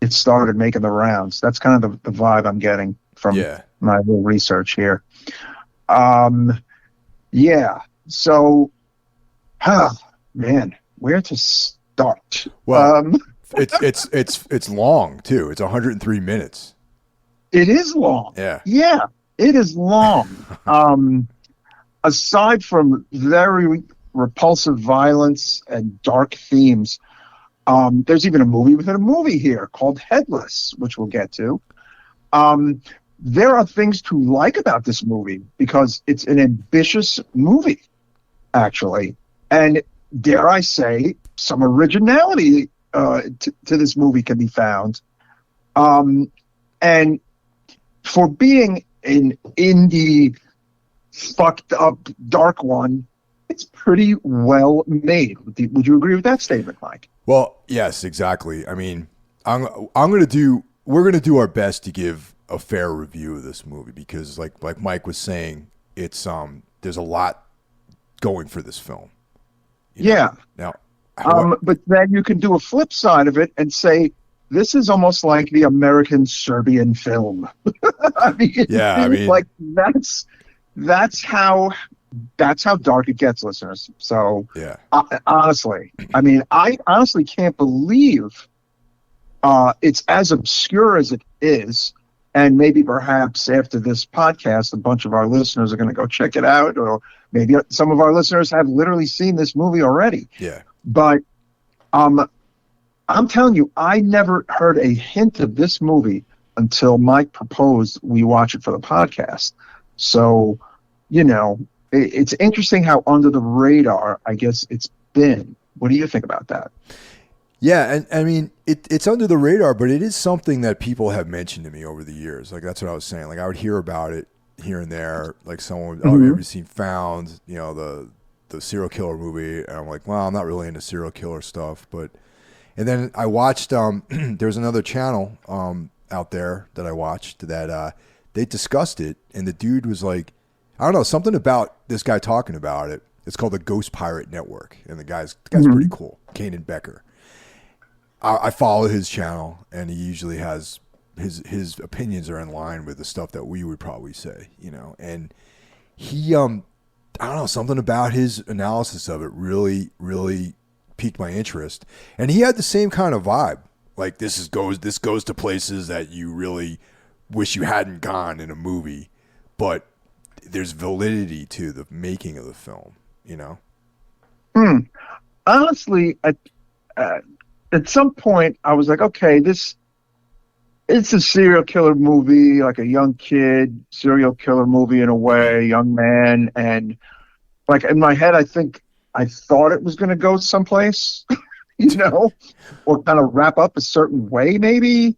it started making the rounds. That's kind of the vibe I'm getting from my little research here. Yeah. So, man, where to start? Well, it's long too. It's 103 minutes. It is long. Yeah. Yeah, it is long. Aside from very repulsive violence and dark themes, there's even a movie within a movie here called Headless, which we'll get to. There are things to like about this movie because it's an ambitious movie, actually. And dare I say, some originality to this movie can be found. And for being an indie, fucked up, dark one, it's pretty well made. Would you agree with that statement, Mike? Well, yes, exactly. I mean, we're going to do our best to give a fair review of this movie because like Mike was saying, it's there's a lot going for this film. Yeah. Now, but then you can do a flip side of it and say this is almost like the American Serbian film. I mean, like that's how dark it gets, listeners. So yeah, honestly, I honestly can't believe it's as obscure as it is. And maybe perhaps after this podcast, a bunch of our listeners are going to go check it out, or maybe some of our listeners have literally seen this movie already. Yeah. But I'm telling you, I never heard a hint of this movie until Mike proposed we watch it for the podcast. So, it's interesting how under the radar, I guess, it's been. What do you think about that? Yeah, and I mean, it's under the radar, but it is something that people have mentioned to me over the years. Like, that's what I was saying. Like, I would hear about it here and there. Like, someone would, have you ever seen Found, the serial killer movie? And I'm like, well, I'm not really into serial killer stuff. And then I watched, there's another channel out there that I watched that they discussed it. And the dude was like, I don't know, something about this guy talking about it. It's called the Ghost Pirate Network. And the guy's pretty cool, Kanan Becker. I follow his channel, and he usually has his opinions are in line with the stuff that we would probably say, And he, I don't know, something about his analysis of it really, really piqued my interest. And he had the same kind of vibe. Like this goes to places that you really wish you hadn't gone in a movie, but there's validity to the making of the film. Honestly, at some point, I was like, okay, it's a serial killer movie, like a young kid serial killer movie in a way, young man. And like in my head, I thought it was going to go someplace, or kind of wrap up a certain way maybe.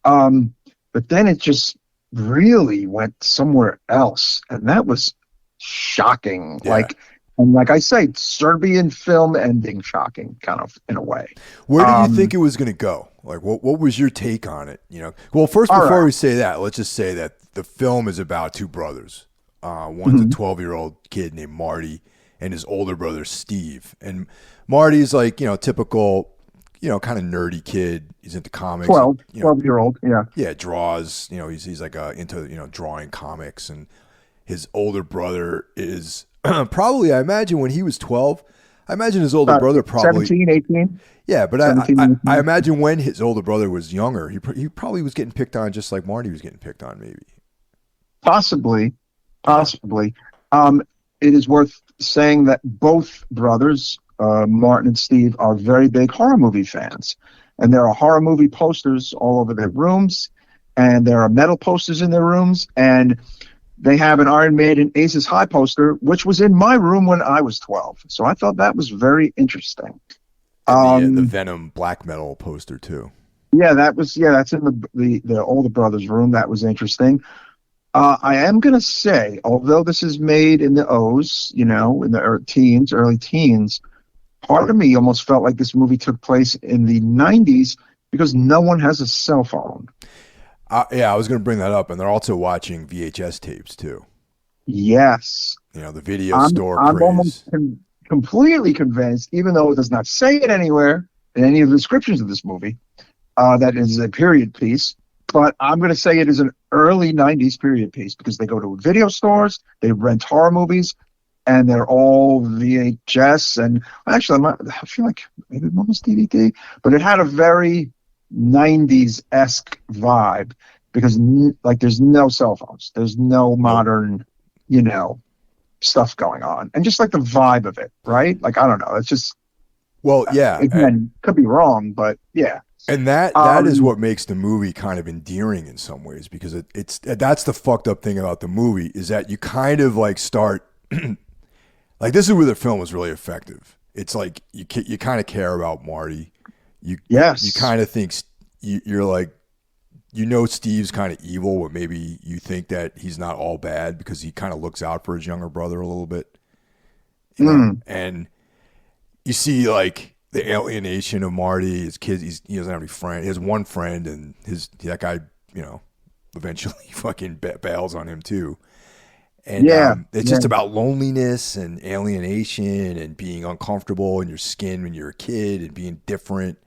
But then it just really went somewhere else. And that was shocking. Yeah. Like And like I say, Serbian film ending shocking, kind of, in a way. Where did you think it was going to go? Like, what was your take on it? Well, first, before we say that, let's just say that the film is about two brothers. One's a 12-year-old kid named Marty, and his older brother Steve. And Marty's like, typical, kind of nerdy kid. He's into comics. 12-year-old, yeah. Yeah, draws. He's like into drawing comics, and his older brother is probably, I imagine, when he was 12. I imagine his older brother probably 17, 18. Yeah, but I imagine when his older brother was younger, he probably was getting picked on just like Marty was getting picked on, maybe. Possibly. It is worth saying that both brothers, Martin and Steve, are very big horror movie fans. And there are horror movie posters all over their rooms, and there are metal posters in their rooms, and they have an Iron Maiden Aces High poster, which was in my room when I was 12. So I thought that was very interesting. And the Venom black metal poster too. Yeah, that's in the older brother's room. That was interesting. I am going to say, although this is made in the O's, in the early teens, part of me almost felt like this movie took place in the 90s because no one has a cell phone. I was going to bring that up, and they're also watching VHS tapes too. Yes. The video store craze. I'm almost completely convinced, even though it does not say it anywhere in any of the descriptions of this movie, that it is a period piece. But I'm going to say it is an early 90s period piece because they go to video stores, they rent horror movies, and they're all VHS. And actually, I feel like maybe one was DVD, but it had a very 90s-esque vibe because there's no cell phones, there's no modern stuff going on, and just like the vibe of it, right? Like, I don't know, it's just, well, yeah, again, could be wrong, but yeah. And that is what makes the movie kind of endearing in some ways, because that's the fucked up thing about the movie, is that you kind of like start like, this is where the film was really effective. It's like you kind of care about Marty. You kind of think you're like, Steve's kind of evil, but maybe you think that he's not all bad because he kind of looks out for his younger brother a little bit. And you see like the alienation of Marty. His kids, he doesn't have any friends. He has one friend, and that guy, eventually fucking bails on him too. And it's just about loneliness and alienation and being uncomfortable in your skin when you're a kid and being different.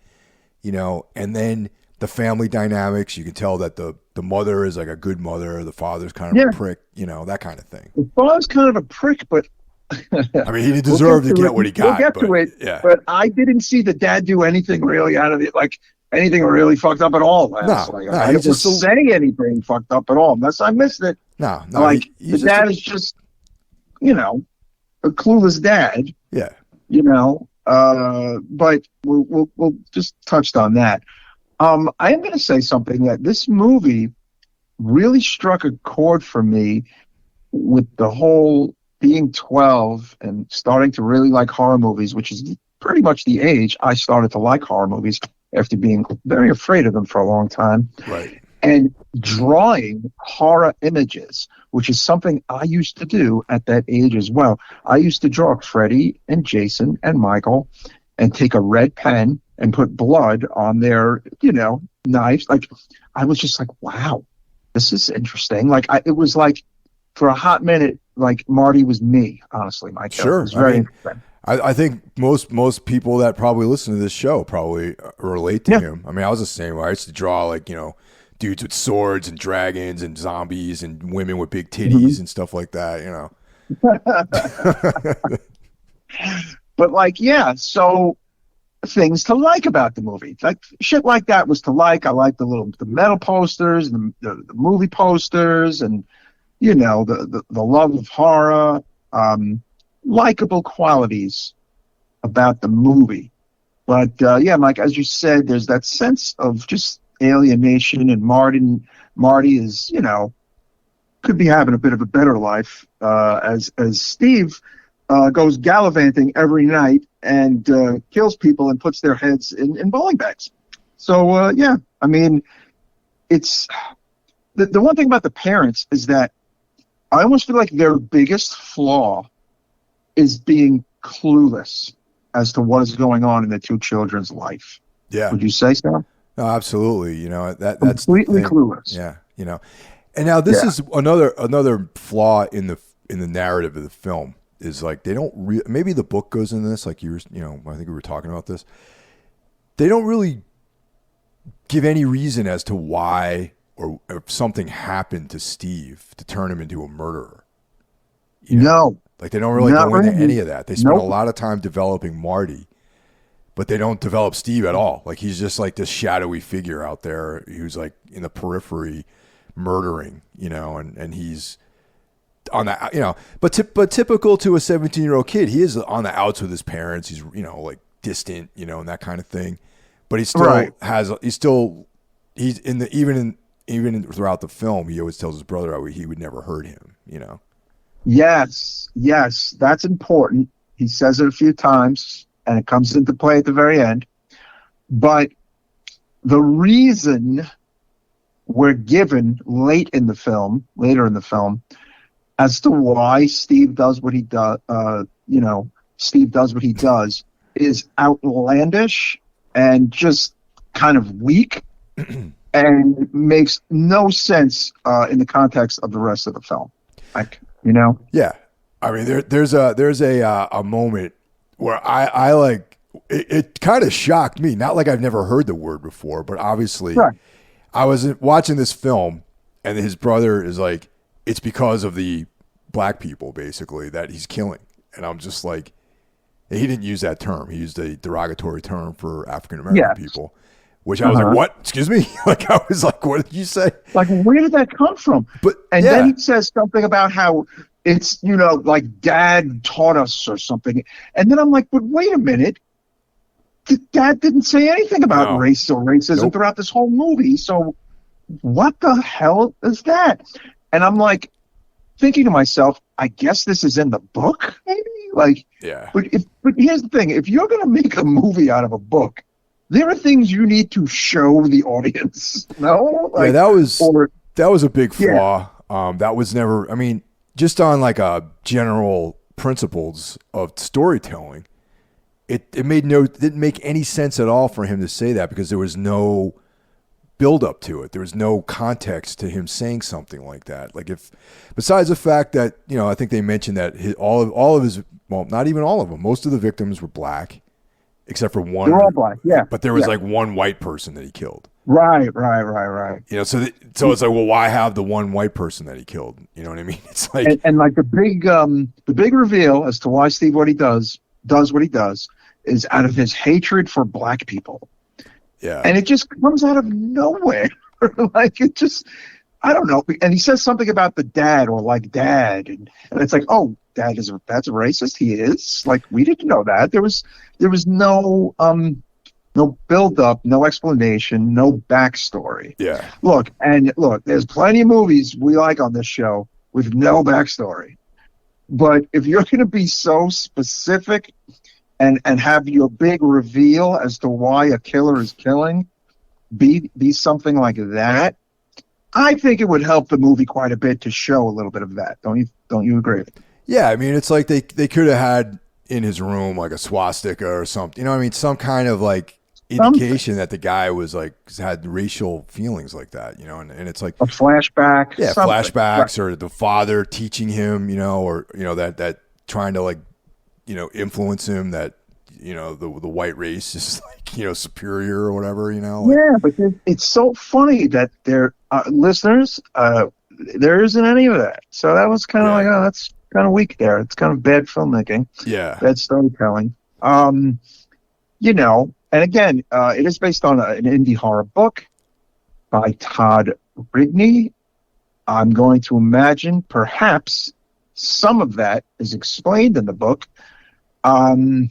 And then the family dynamics, you can tell that the mother is like a good mother, the father's kind of a prick, that kind of thing. The father's kind of a prick, but I mean, he deserved to get what he got. We'll get to it, yeah. But I didn't see the dad do anything really out of it, like anything really fucked up at all. I didn't say anything fucked up at all, unless I missed it. No, like the dad is just, a clueless dad. Yeah. But we'll just touched on that. I am going to say something, that this movie really struck a chord for me with the whole being 12 and starting to really like horror movies, which is pretty much the age I started to like horror movies after being very afraid of them for a long time. Right. And drawing horror images, which is something I used to do at that age as well. I used to draw Freddy and Jason and Michael and take a red pen and put blood on their, knives. Like, I was just like, wow, this is interesting. Like, it was like, for a hot minute, like Marty was me, honestly, Mike. Sure. It was very interesting. I think most people that probably listen to this show probably relate to him. I mean, I was the same way. I used to draw like, dudes with swords and dragons and zombies and women with big titties and stuff like that, But like, so things to like about the movie, like shit like that was to like. I liked the metal posters, the movie posters, and the love of horror, likable qualities about the movie. But Mike, as you said, there's that sense of just alienation, and Marty is, could be having a bit of a better life as Steve goes gallivanting every night and kills people and puts their heads in bowling bags. So I mean, it's the one thing about the parents is that I almost feel like their biggest flaw is being clueless as to what is going on in the two children's life. Yeah. Would you say so? No, absolutely. That's Completely the thing. clueless. Yeah. And now this is another flaw in the narrative of the film is like they don't maybe the book goes into this, like I think we were talking about this. They don't really give any reason as to why or if something happened to Steve to turn him into a murderer. No. Like they don't really go into any of that. They spend a lot of time developing Marty, but they don't develop Steve at all. Like he's just like this shadowy figure out there who's like in the periphery murdering, and he's on that, but typical to a 17-year-old kid, he is on the outs with his parents. He's, like distant, and that kind of thing, but he still he's in the, even throughout the film, he always tells his brother how he would never hurt him, Yes, that's important. He says it a few times, and it comes into play at the very end. But the reason we're given later in the film, as to why Steve does what he does, is outlandish and just kind of weak, and makes no sense in the context of the rest of the film. Yeah. I mean, there's a moment where I like it kind of shocked me. Not like I've never heard the word before, but obviously I was watching this film and his brother is like, it's because of the black people basically that he's killing. And I'm just like, he didn't use that term. He used a derogatory term for African-American people, which I was like, what? Excuse me? Like, I was like, what did you say? Like, where did that come from? And then he says something about how it's, like Dad taught us or something. And then I'm like, but wait a minute. Dad didn't say anything about race or racism throughout this whole movie. So what the hell is that? And I'm like thinking to myself, I guess this is in the book, maybe? Like, but here's the thing. If you're going to make a movie out of a book, there are things you need to show the audience. No? Like, that was a big flaw. That was never, I mean, just on like a general principles of storytelling, it didn't make any sense at all for him to say that because there was no build up to it. There was no context to him saying something like that. Like besides the fact that, I think they mentioned that all of his, well, not even all of them, most of the victims were black, except for one. They're all black, yeah. But there was like one white person that he killed. Right. So it's like, well, why have the one white person that he killed? You know what I mean? It's like, and like the big reveal as to why Steve what he does what he does is out of his hatred for black people. Yeah. And it just comes out of nowhere. Like it just, I don't know. And he says something about the dad or like dad. And it's like, oh, that's a racist. He is. Like, we didn't know that. There was no build up, no explanation, no backstory. Yeah. Look, there's plenty of movies we like on this show with no backstory. But if you're going to be so specific and have your big reveal as to why a killer is killing be something like that, I think it would help the movie quite a bit to show a little bit of that. Don't you agree? Yeah, I mean, it's like they could have had in his room like a swastika or something. I mean, some kind of like indication that the guy was like had racial feelings like that, and it's like a flashback. Yeah, flashbacks or the father teaching him, or that trying to like influence him that the white race is like superior or whatever. Yeah, but it's so funny that there listeners there isn't any of that. So that was kind of like, oh, that's kind of weak there. It's kind of bad filmmaking. Yeah, bad storytelling. And again, it is based on an indie horror book by Todd Rigney. I'm going to imagine perhaps some of that is explained in the book. And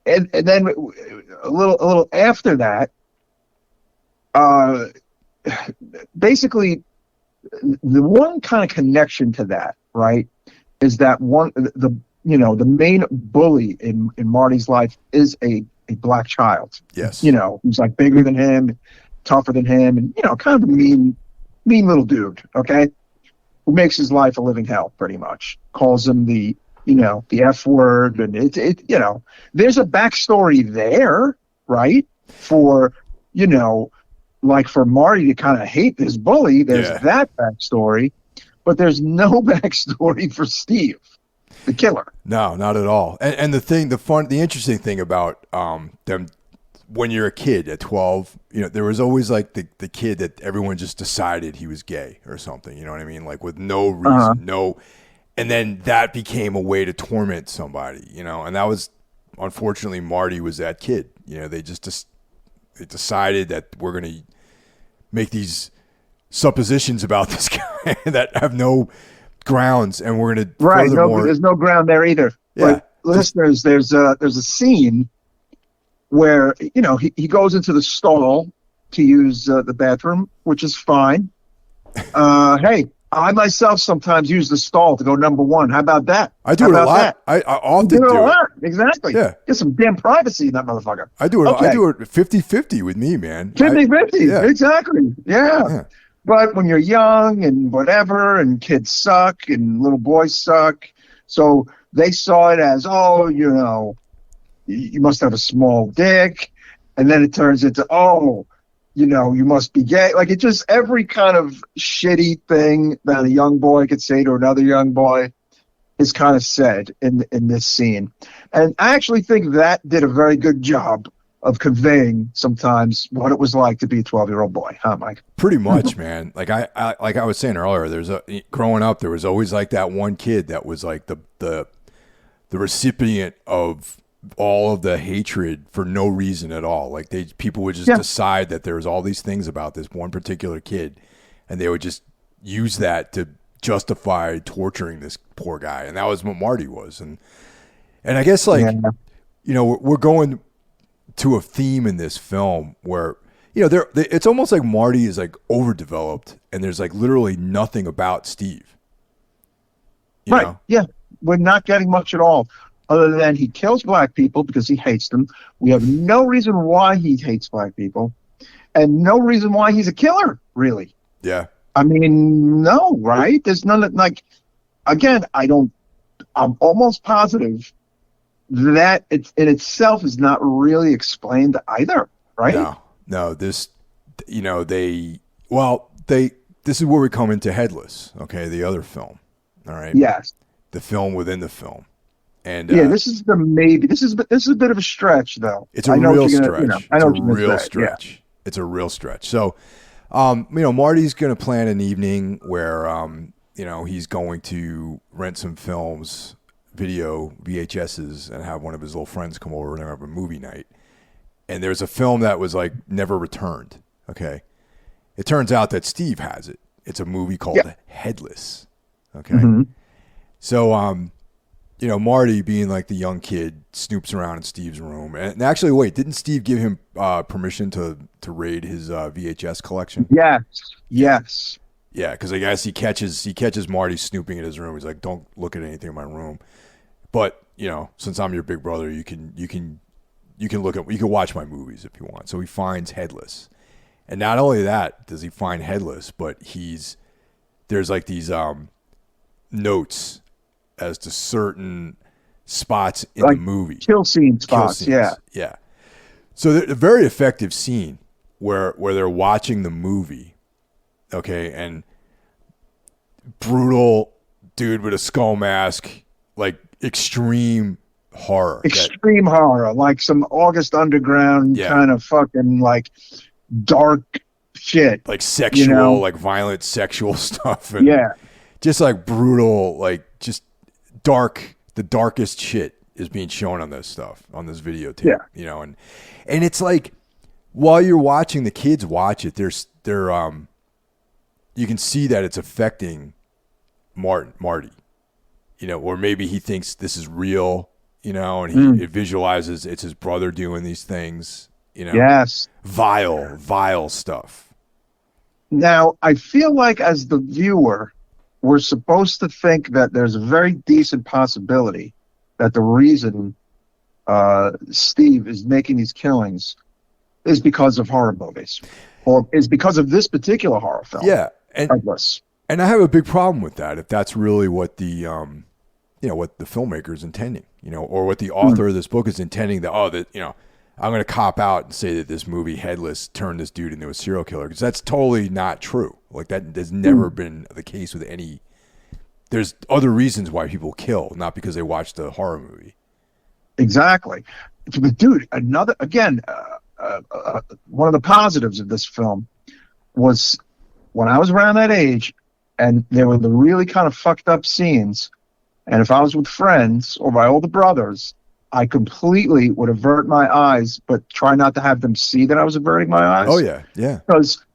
then a little after that, basically the one kind of connection to that, right, is that the main bully in Marty's life is a black child. Yes. Who's like bigger than him, tougher than him, and kind of a mean little dude. Okay. who makes his life a living hell, pretty much. Calls him the F word, and there's a backstory there, right? For, like for Marty to kind of hate this bully, there's that backstory, but there's no backstory for Steve, the killer. No, not at all. And the interesting thing about them, when you're a kid at 12, there was always like the kid that everyone just decided he was gay or something. You know what I mean? Like with no reason, and then that became a way to torment somebody. And that was, unfortunately, Marty was that kid. They they decided that we're gonna make these suppositions about this guy that have no grounds, and we're going to there's no ground there either. Yeah. But listeners, there's a scene where he goes into the stall to use the bathroom, which is fine. Hey, I myself sometimes use the stall to go number one. How about that? I do it a lot. I often do it a lot. Exactly. Yeah. Get some damn privacy in that motherfucker. I do it. Okay. I do it 50-50 with me, man. 50-50. Exactly. Yeah. But when you're young and whatever, and kids suck and little boys suck, so they saw it as, you must have a small dick, and then it turns into, you must be gay. Like, it just, every kind of shitty thing that a young boy could say to another young boy is kind of said in this scene. And I actually think that did a very good job of conveying sometimes what it was like to be a 12-year-old boy, huh, Mike? Pretty much, man. Like I was saying earlier, growing up, there was always like that one kid that was like the recipient of all of the hatred for no reason at all. Like people would just decide that there was all these things about this one particular kid, and they would just use that to justify torturing this poor guy. And that was what Marty was. And I guess we're going to a theme in this film where it's almost like Marty is like overdeveloped, and there's like literally nothing about Steve. You know? Yeah, we're not getting much at all, other than he kills black people because he hates them. We have no reason why he hates black people, and no reason why he's a killer, really. Yeah. I mean, no, right? There's none. Like, again, I'm almost positive that it in itself is not really explained either, right? No, this is where we come into Headless, okay, the other film. All right. Yes. The film within the film. And this is a bit of a stretch, though. It's a real stretch. It's a real stretch. So Marty's gonna plan an evening where he's going to rent some films, video VHSs, and have one of his little friends come over and have a movie night. And there's a film that was like never returned. Okay. It turns out that Steve has it. It's a movie called Headless. Okay. Mm-hmm. So, Marty, being like the young kid, snoops around in Steve's room. And actually, wait, didn't Steve give him permission to raid his VHS collection? Yes. Yeah, because I guess he catches Marty snooping in his room. He's like, "Don't look at anything in my room." But since I'm your big brother, you can watch my movies if you want. So he finds Headless, and not only that does he find Headless, but there's like these notes as to certain spots in the movie, kill spots. Yeah. So a very effective scene where they're watching the movie. Okay, and brutal dude with a skull mask, like extreme horror. Horror, like some August Underground kind of fucking like dark shit. Like sexual, like violent sexual stuff. And just like brutal, like just dark, the darkest shit is being shown on this stuff, on this videotape. Yeah. And it's like, while you're watching, the kids watch it, they're you can see that it's affecting Marty, or maybe he thinks this is real, and he visualizes it's his brother doing these things, Yes. Vile stuff. Now, I feel like as the viewer, we're supposed to think that there's a very decent possibility that the reason Steve is making these killings is because of horror movies, or is because of this particular horror film. Yeah. Headless. And I have a big problem with that if that's really what the what the filmmaker is intending, or what the author of this book is intending, that I'm going to cop out and say that this movie Headless turned this dude into a serial killer, because that's totally not true. Like, that has never been the case with any. There's other reasons why people kill, not because they watched a horror movie. Exactly. But dude, one of the positives of this film was when I was around that age, and there were the really kind of fucked up scenes, and if I was with friends or my older brothers, I completely would avert my eyes, but try not to have them see that I was averting my eyes. Oh yeah, yeah. Because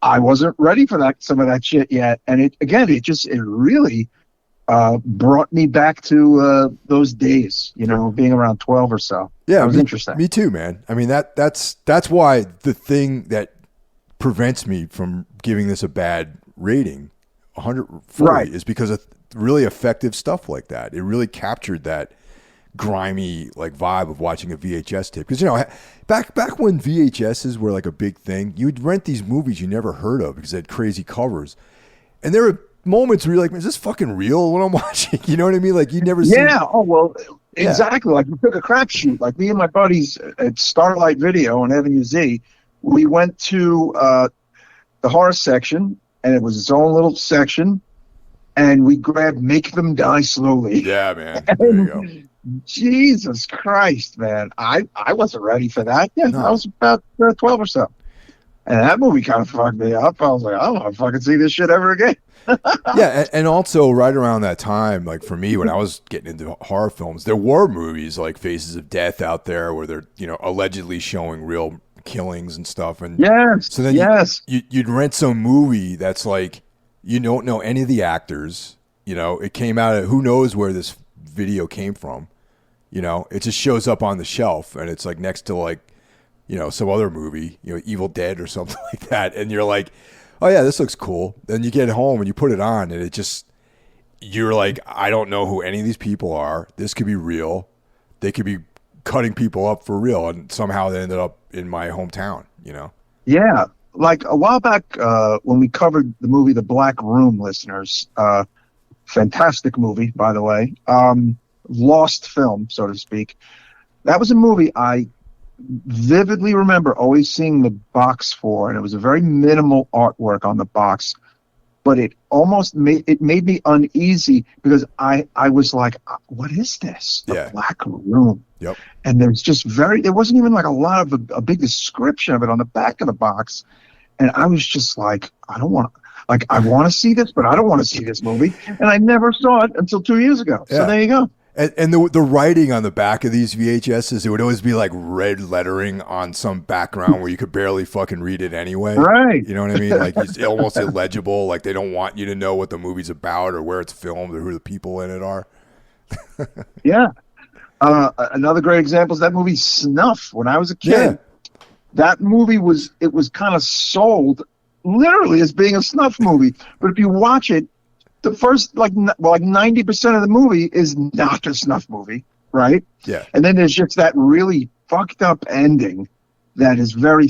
I wasn't ready for some of that shit yet, and it really brought me back to those days, being around 12 or so. Yeah, it was interesting. Me too, man. I mean, that's why the thing that prevents me from giving this a bad rating, 140, is because of really effective stuff like that. It really captured that grimy like vibe of watching a VHS tape. Because back when VHSs were like a big thing, you'd rent these movies you never heard of because they had crazy covers, and there were moments where you're like, "Man, is this fucking real? What I'm watching?" You know what I mean? Like, you never. Yeah. Oh well. Exactly. Like, we took a crapshoot. Like, me and my buddies at Starlight Video on Avenue Z, we went to the horror section, and it was its own little section, and we grabbed Make Them Die Slowly. Yeah, man. There you go. Jesus Christ, man. I wasn't ready for that. Yeah, No. I was about 12 or so. And that movie kind of fucked me up. I was like, I don't want to fucking see this shit ever again. Yeah, and also right around that time, like for me, when I was getting into horror films, there were movies like Faces of Death out there where they're, allegedly showing real killings and stuff. And Yes. so then you'd rent some movie that's like, you don't know any of the actors. It came out of, who knows where this video came from. It just shows up on the shelf, and it's like next to like, some other movie, Evil Dead or something like that. And you're like, oh yeah, this looks cool. Then you get home and you put it on, and you're like, I don't know who any of these people are. This could be real. They could be cutting people up for real, and somehow they ended up in my hometown, Yeah. Like a while back, when we covered the movie The Black Room, listeners, fantastic movie, by the way, lost film, so to speak. That was a movie I vividly remember always seeing the box for, and it was a very minimal artwork on the box, but it almost made me uneasy, because I was like, what is this? The Black Room. Yep. And there wasn't even like a lot of a big description of it on the back of the box, and I was just like, I want to see this, but I don't want to see this movie, and I never saw it until 2 years ago. So there you go. And the writing on the back of these VHSs, it would always be like red lettering on some background where you could barely fucking read it anyway. Right. You know what I mean? Like, it's almost illegible. Like, they don't want you to know what the movie's about or where it's filmed or who the people in it are. Yeah. Another great example is that movie Snuff. When I was a kid, that movie was kind of sold literally as being a snuff movie. But if you watch it, the first like 90% of the movie is not a snuff movie, right? Yeah. And then there's just that really fucked up ending that is very,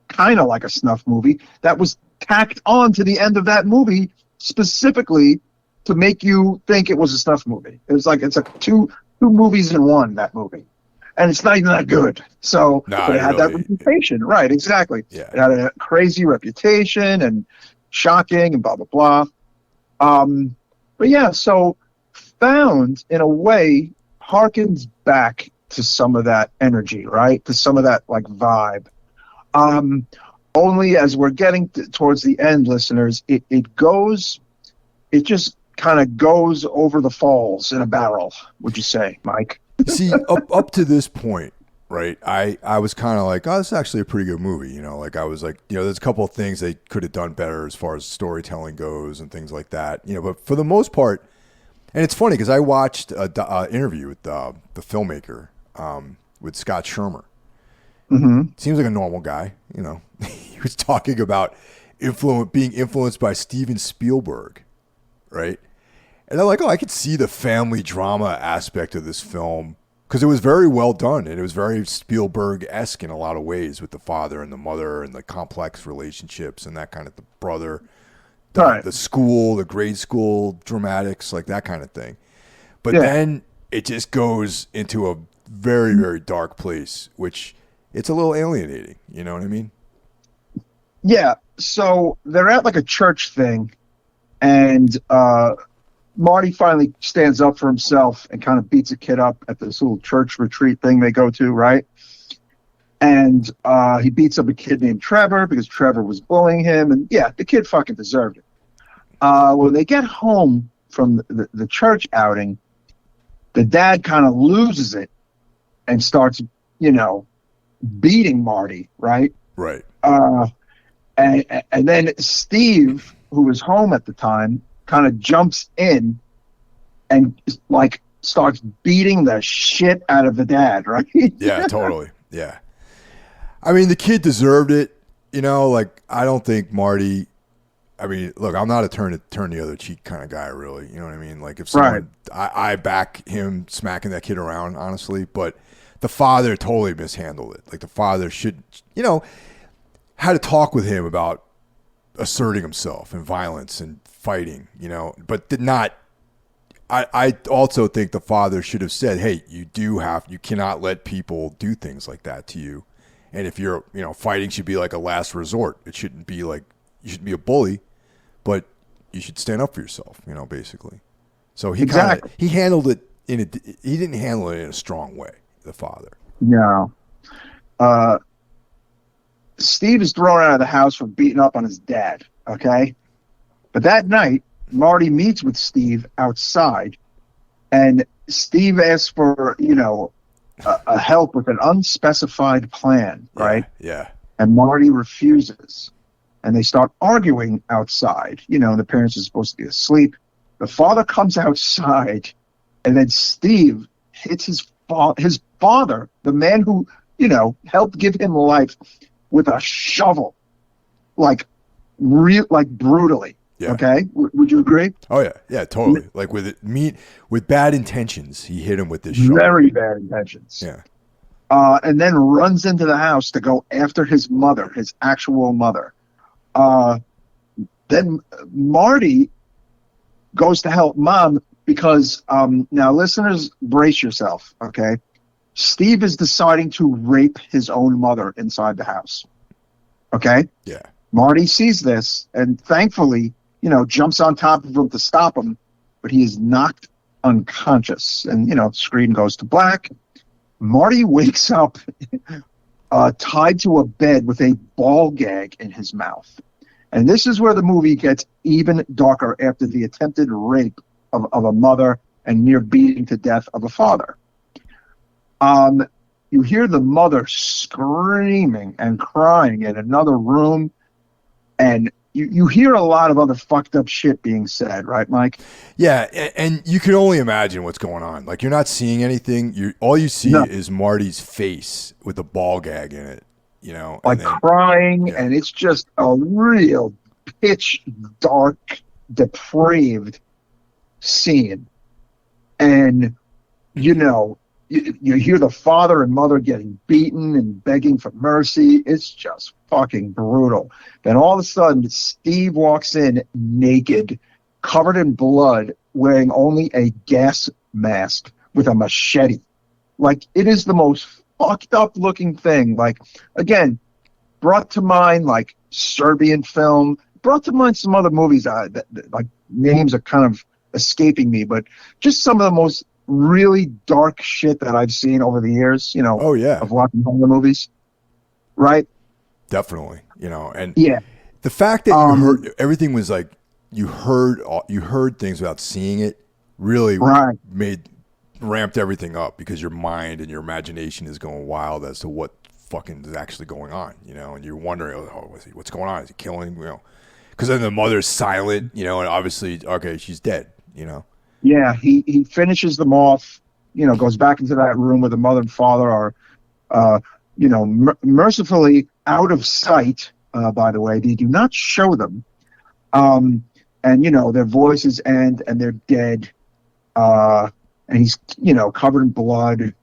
kind of like a snuff movie that was tacked on to the end of that movie specifically to make you think it was a snuff movie. It was like, it's like two movies in one, that movie. And it's not even that good. So it had that reputation. Right, exactly. Yeah. It had a crazy reputation and shocking and blah, blah, blah. But yeah, so Found, in a way, harkens back to some of that energy, right? To some of that like vibe. Only as we're getting towards the end, listeners, it just kind of goes over the falls in a barrel, would you say, Mike? See, up to this point, right, I was kind of like, oh, this is actually a pretty good movie. Like, I was like, there's a couple of things they could have done better as far as storytelling goes and things like that. But for the most part, and it's funny because I watched an interview with the filmmaker, with Scott Schirmer. Mm-hmm. Seems like a normal guy, He was talking about being influenced by Steven Spielberg, right? And I'm like, oh, I could see the family drama aspect of this film because it was very well done, and it was very Spielberg-esque in a lot of ways with the father and the mother and the complex relationships and that kind of the brother. the school, the grade school dramatics, like that kind of thing. But then it just goes into a very, very dark place, which it's a little alienating. You know what I mean? Yeah. So they're at like a church thing, and Marty finally stands up for himself and kind of beats a kid up at this little church retreat thing they go to, right? And he beats up a kid named Trevor because Trevor was bullying him, and yeah, the kid fucking deserved it. When they get home from the church outing, the dad kind of loses it and starts, beating Marty, right? Right. And then Steve, who was home at the time, kind of jumps in and like starts beating the shit out of the dad, right? Yeah, totally. Yeah. I mean, the kid deserved it. Like, I don't think Marty. I mean, look, I'm not a turn the other cheek kind of guy, really. You know what I mean? Like, if someone, I back him smacking that kid around, honestly. But the father totally mishandled it. Like, the father should, had to talk with him about asserting himself and violence and fighting, but did not. I also think the father should have said, hey, you cannot let people do things like that to you. And if you're, fighting should be like a last resort. It shouldn't be like, you shouldn't be a bully, but you should stand up for yourself, basically. So he handled it he didn't handle it in a strong way, the father. No. Steve is thrown out of the house for beating up on his dad, okay? But that night, Marty meets with Steve outside, and Steve asks for, a help with an unspecified plan, right? Yeah. And Marty refuses. And they start arguing outside. The parents are supposed to be asleep. The father comes outside, and then Steve hits his father, the man who, helped give him life, with a shovel, like brutally. Yeah. Okay, would you agree? Oh yeah, totally. Like with bad intentions, he hit him with this shovel. Very bad intentions. Yeah. And then runs into the house to go after his mother, his actual mother. Then Marty goes to help mom because now listeners, brace yourself. Okay, Steve is deciding to rape his own mother inside the house. Okay. Yeah. Marty sees this and thankfully, jumps on top of him to stop him, but he is knocked unconscious. And, screen goes to black. Marty wakes up tied to a bed with a ball gag in his mouth. And this is where the movie gets even darker after the attempted rape of a mother and near beating to death of a father. You hear the mother screaming and crying in another room, and you hear a lot of other fucked up shit being said, right, Mike? Yeah, and you can only imagine what's going on. Like, you're not seeing anything. All you see is Marty's face with the ball gag in it, like crying, and it's just a real pitch dark, depraved scene, and you hear the father and mother getting beaten and begging for mercy. It's just fucking brutal. Then all of a sudden, Steve walks in naked, covered in blood, wearing only a gas mask with a machete. Like, it is the most fucked up looking thing. Like, again, brought to mind like Serbian film, brought to mind some other movies that like names are kind of escaping me, but just some of the most really dark shit that I've seen over the years, Oh yeah. Of watching horror movies. Right? Definitely. And yeah. The fact that you heard everything was like you heard things without seeing it really ramped everything up because your mind and your imagination is going wild as to what fucking is actually going on, and you're wondering, what's going on? Is he killing, because then the mother's silent, and obviously, okay, she's dead, Yeah, he finishes them off, goes back into that room where the mother and father are, mercifully out of sight, by the way. They do not show them. And, their voices end and they're dead. And he's, covered in blood.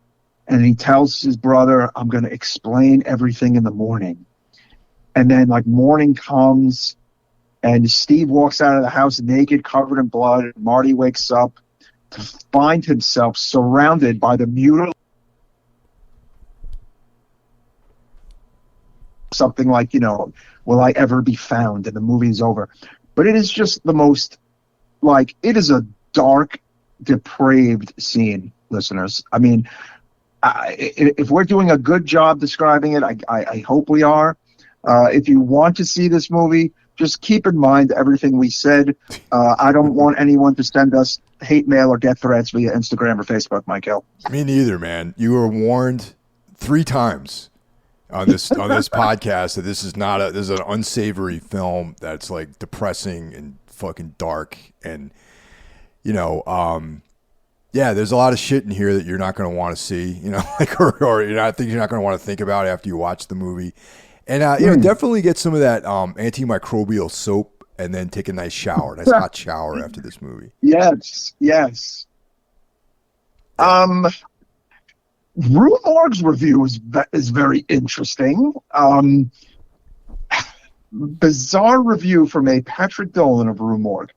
And he tells his brother, I'm going to explain everything in the morning. And then, like, morning comes and Steve walks out of the house naked, covered in blood. And Marty wakes up to find himself surrounded by the mutilated. Something like, will I ever be found? And the movie's over. But it is just the most, it is a dark, depraved scene, listeners. I mean, if we're doing a good job describing it, I hope we are. If you want to see this movie, just keep in mind everything we said. I don't want anyone to send us hate mail or death threats via Instagram or Facebook, Michael. Me neither, man. You were warned 3 times on this podcast that this is an unsavory film that's like depressing and fucking dark, and there's a lot of shit in here that you're not going to want to see, or you're not going to want to think about after you watch the movie. And definitely get some of that antimicrobial soap and then take a nice hot shower after this movie. Yes. Rue Morgue's review is very interesting. Bizarre review from a Patrick Dolan of Rue Morgue.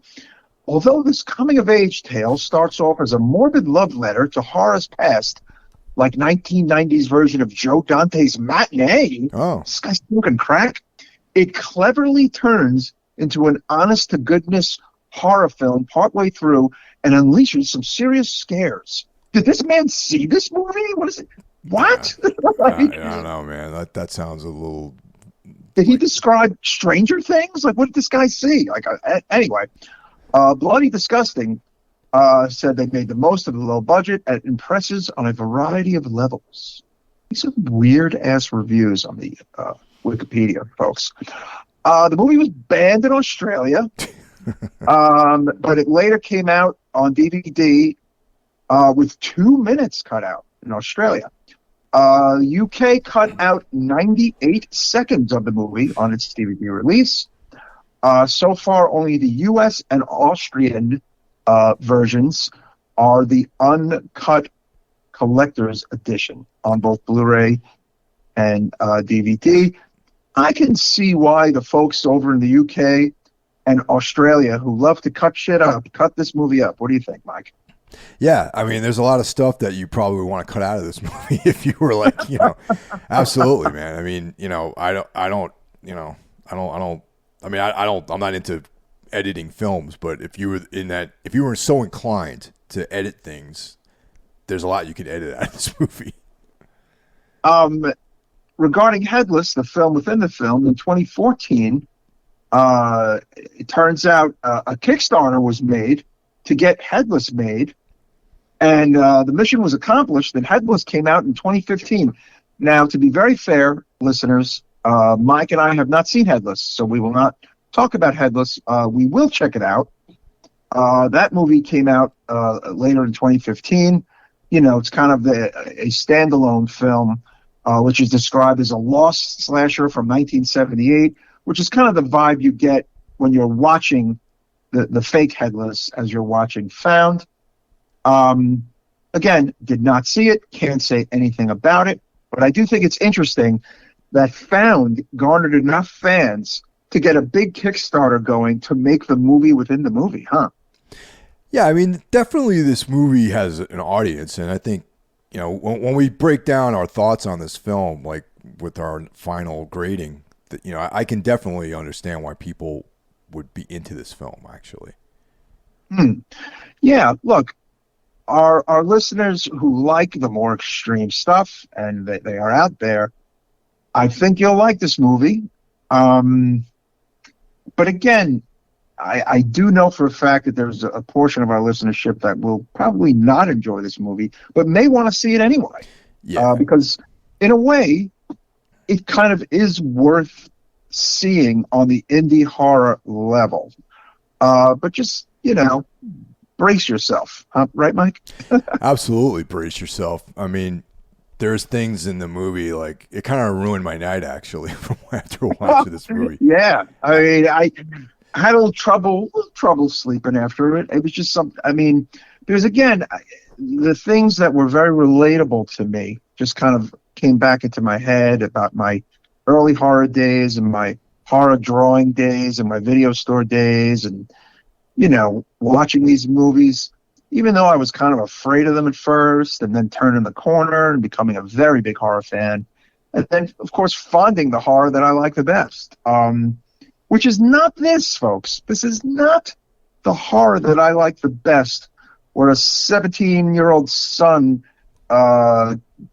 Although this coming-of-age tale starts off as a morbid love letter to horror's past, like 1990s version of Joe Dante's Matinee, this guy's smoking crack, it cleverly turns into an honest-to-goodness horror film partway through and unleashes some serious scares. Did this man see this movie? What is it? What? I don't know, man. That sounds a little... Did he describe Stranger Things? What did this guy see? Anyway, Bloody Disgusting said they made the most of the low budget and it impresses on a variety of levels. These are weird-ass reviews on the Wikipedia, folks. The movie was banned in Australia, but it later came out on DVD with 2 minutes cut out in Australia. UK cut out 98 seconds of the movie on its DVD release. So far, only the US and Austrian versions are the uncut collector's edition on both Blu-ray and DVD. I can see why the folks over in the UK and Australia who love to cut shit up, cut this movie up. What do you think, Mike? Yeah, I mean, there's a lot of stuff that you probably would want to cut out of this movie if you were absolutely, man. I mean, I'm not into editing films, but if you were so inclined to edit things, there's a lot you could edit out of this movie. Regarding Headless, the film within the film, in 2014, it turns out a Kickstarter was made to get Headless made, and the mission was accomplished, and Headless came out in 2015. Now, to be very fair, listeners, Mike and I have not seen Headless, so we will not talk about Headless. We will check it out. That movie came out later in 2015. It's kind of a standalone film, which is described as a lost slasher from 1978, which is kind of the vibe you get when you're watching the fake Headless as you're watching Found. Again, did not see it, can't say anything about it, but I do think it's interesting that Found garnered enough fans to get a big Kickstarter going to make the movie within the movie, huh? Yeah, I mean, definitely this movie has an audience, and I think, when we break down our thoughts on this film, like with our final grading, I can definitely understand why people would be into this film, actually. Yeah, look, our listeners who like the more extreme stuff, and they are out there, I think you'll like this movie. But again, I do know for a fact that there's a portion of our listenership that will probably not enjoy this movie, but may want to see it anyway. Yeah. Because in a way, it kind of is worth seeing on the indie horror level. But just, brace yourself. Right, Mike? Absolutely brace yourself. I mean, there's things in the movie, like, it kind of ruined my night, actually, from after watching this movie. Yeah. I mean, I had a little trouble sleeping after it. It was just because again, the things that were very relatable to me just kind of came back into my head about my early horror days and my horror drawing days and my video store days, and watching these movies, even though I was kind of afraid of them at first, and then turning the corner and becoming a very big horror fan, and then of course finding the horror that I like the best, which is not this, folks. This is not the horror that I like the best, where a 17-year-old son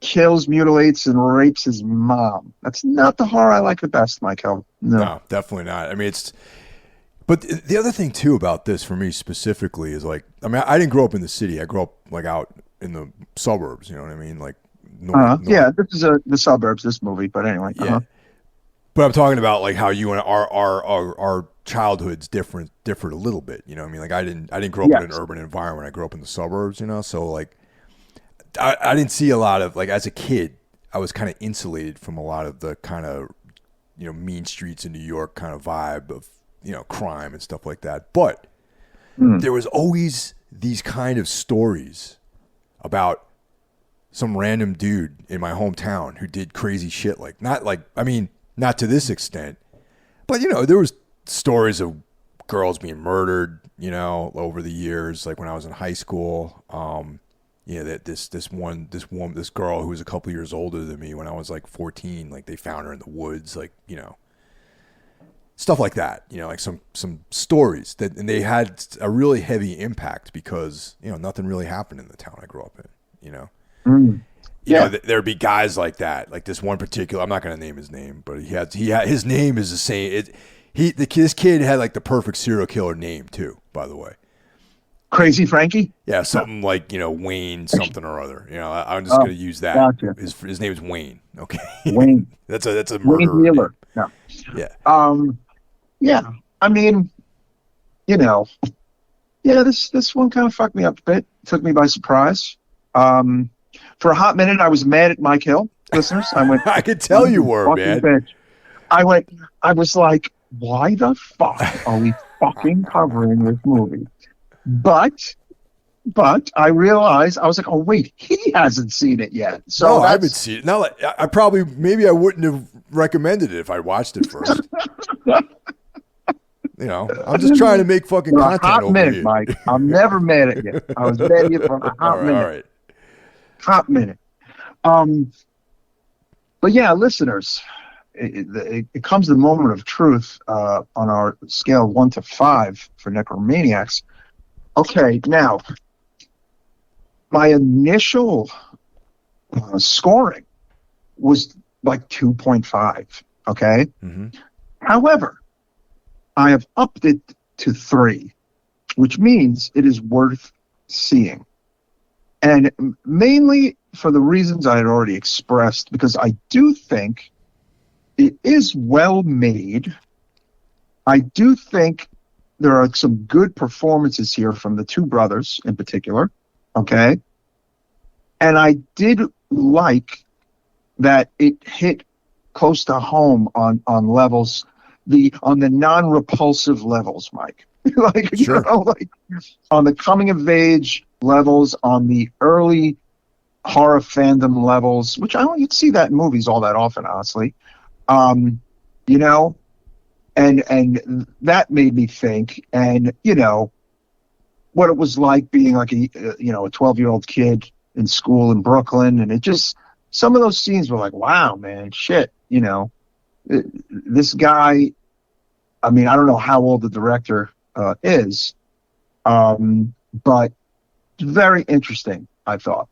kills, mutilates, and rapes his mom. That's not the horror I like the best, Michael. No, definitely not. I mean, but the other thing too about this for me specifically is like, I mean, I didn't grow up in the city. I grew up like out in the suburbs. You know what I mean? Like, north. Yeah, this is the suburbs. This movie, but anyway. Yeah. But I'm talking about like how you and our childhoods differed a little bit. You know what I mean? Like I didn't grow up in an urban environment. I grew up in the suburbs. So like I didn't see a lot of, like, as a kid, I was kind of insulated from a lot of the kind of mean streets in New York kind of vibe of crime and stuff like that. But there was always these kind of stories about some random dude in my hometown who did crazy shit. Like not to this extent, but there was stories of girls being murdered, over the years. Like when I was in high school, that this girl who was a couple years older than me when I was like 14, like they found her in the woods, like, stuff like that, like some stories and they had a really heavy impact because, nothing really happened in the town I grew up in, there'd be guys like that, like this one particular, I'm not going to name his name, but he had his name is the same. This kid had like the perfect serial killer name too, by the way. Crazy Frankie? Yeah, something like, Wayne something or other. I'm just going to use that. Gotcha. His name is Wayne. Okay. Wayne. that's a murderer. Wayne Wheeler. No. Yeah. Yeah. I mean, this one kind of fucked me up a bit. Took me by surprise. For a hot minute, I was mad at Mike Hill, listeners. I went. I could tell you were, man. Bitch. I was like, why the fuck are we fucking covering this movie? But I realized, I was like, oh wait, he hasn't seen it yet. So no, I haven't seen it. Now maybe I wouldn't have recommended it if I watched it first. I'm just trying to make fucking content hot over minute, here. Mike. I'm never mad at you. I was mad at you for a hot minute. All right. Hot minute. But yeah, listeners, it comes to the moment of truth on our scale of 1 to 5 for Necromaniacs. Okay, now, my initial scoring was like 2.5, okay? Mm-hmm. However, I have upped it to 3, which means it is worth seeing. And mainly for the reasons I had already expressed, because I do think it is well made. I do think there are some good performances here from the two brothers in particular, okay? And I did like that it hit close to home on levels, on the non-repulsive levels, Mike. Like, sure. Like on the coming of age levels, on the early horror fandom levels, which I don't get to see that in movies all that often, honestly. And that made me think, and what it was like being like a 12-year-old kid in school in Brooklyn, and it just, some of those scenes were like, wow, man, shit, this guy, I mean, I don't know how old the director is, but very interesting, I thought.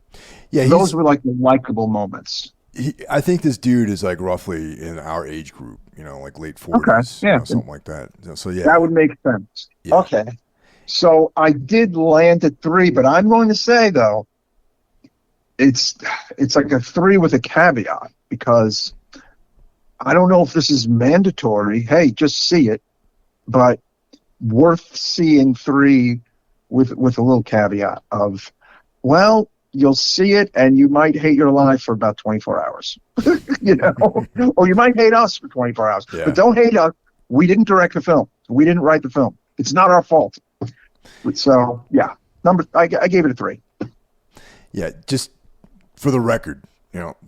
Yeah, those were like the likable moments. I think this dude is like roughly in our age group, like late 40s, okay, yeah, something like that. So yeah, that would make sense. Yeah. Okay, so I did land at 3, but I'm going to say though, it's like a 3 with a caveat, because I don't know if this is mandatory. Hey, just see it, but worth seeing 3 with a little caveat of, well, you'll see it and you might hate your life for about 24 hours, or you might hate us for 24 hours, but don't hate us. We didn't direct the film. We didn't write the film. It's not our fault. So yeah, I gave it a 3. Yeah. Just for the record,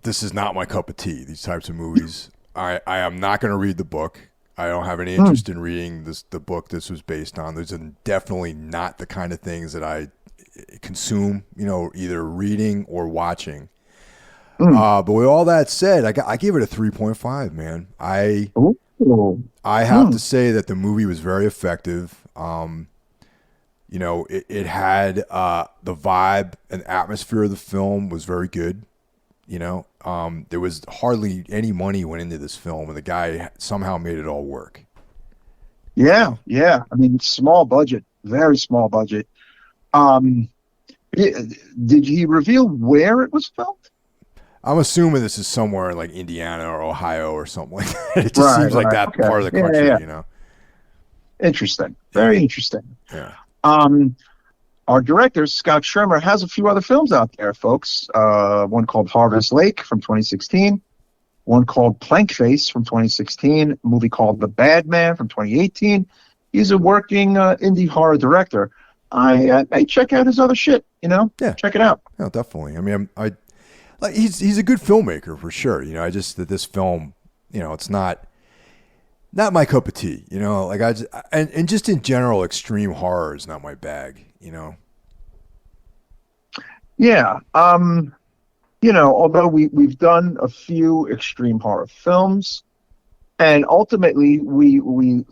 this is not my cup of tea, these types of movies. I am not going to read the book. I don't have any interest in reading the book this was based on. Those are definitely not the kind of things that I consume, either reading or watching. But with all that said, I gave it a 3.5, man. I have to say that the movie was very effective. It had the vibe and atmosphere of the film was very good. There was hardly any money went into this film, and the guy somehow made it all work. Yeah. I mean, small budget, very small budget. Did he reveal where it was filmed? I'm assuming this is somewhere in like Indiana or Ohio or something like that. It just seems like that part of the country, Interesting. Very interesting. Yeah. Our director, Scott Schirmer, has a few other films out there, folks. One called Harvest Lake from 2016. One called Plank Face from 2016. A movie called The Bad Man from 2018. He's a working indie horror director. I check out his other shit, Check it out. No, definitely. I mean, he's a good filmmaker for sure. I just that this film, it's not my cup of tea. And just in general, extreme horror is not my bag. Yeah. Although we've done a few extreme horror films, and ultimately we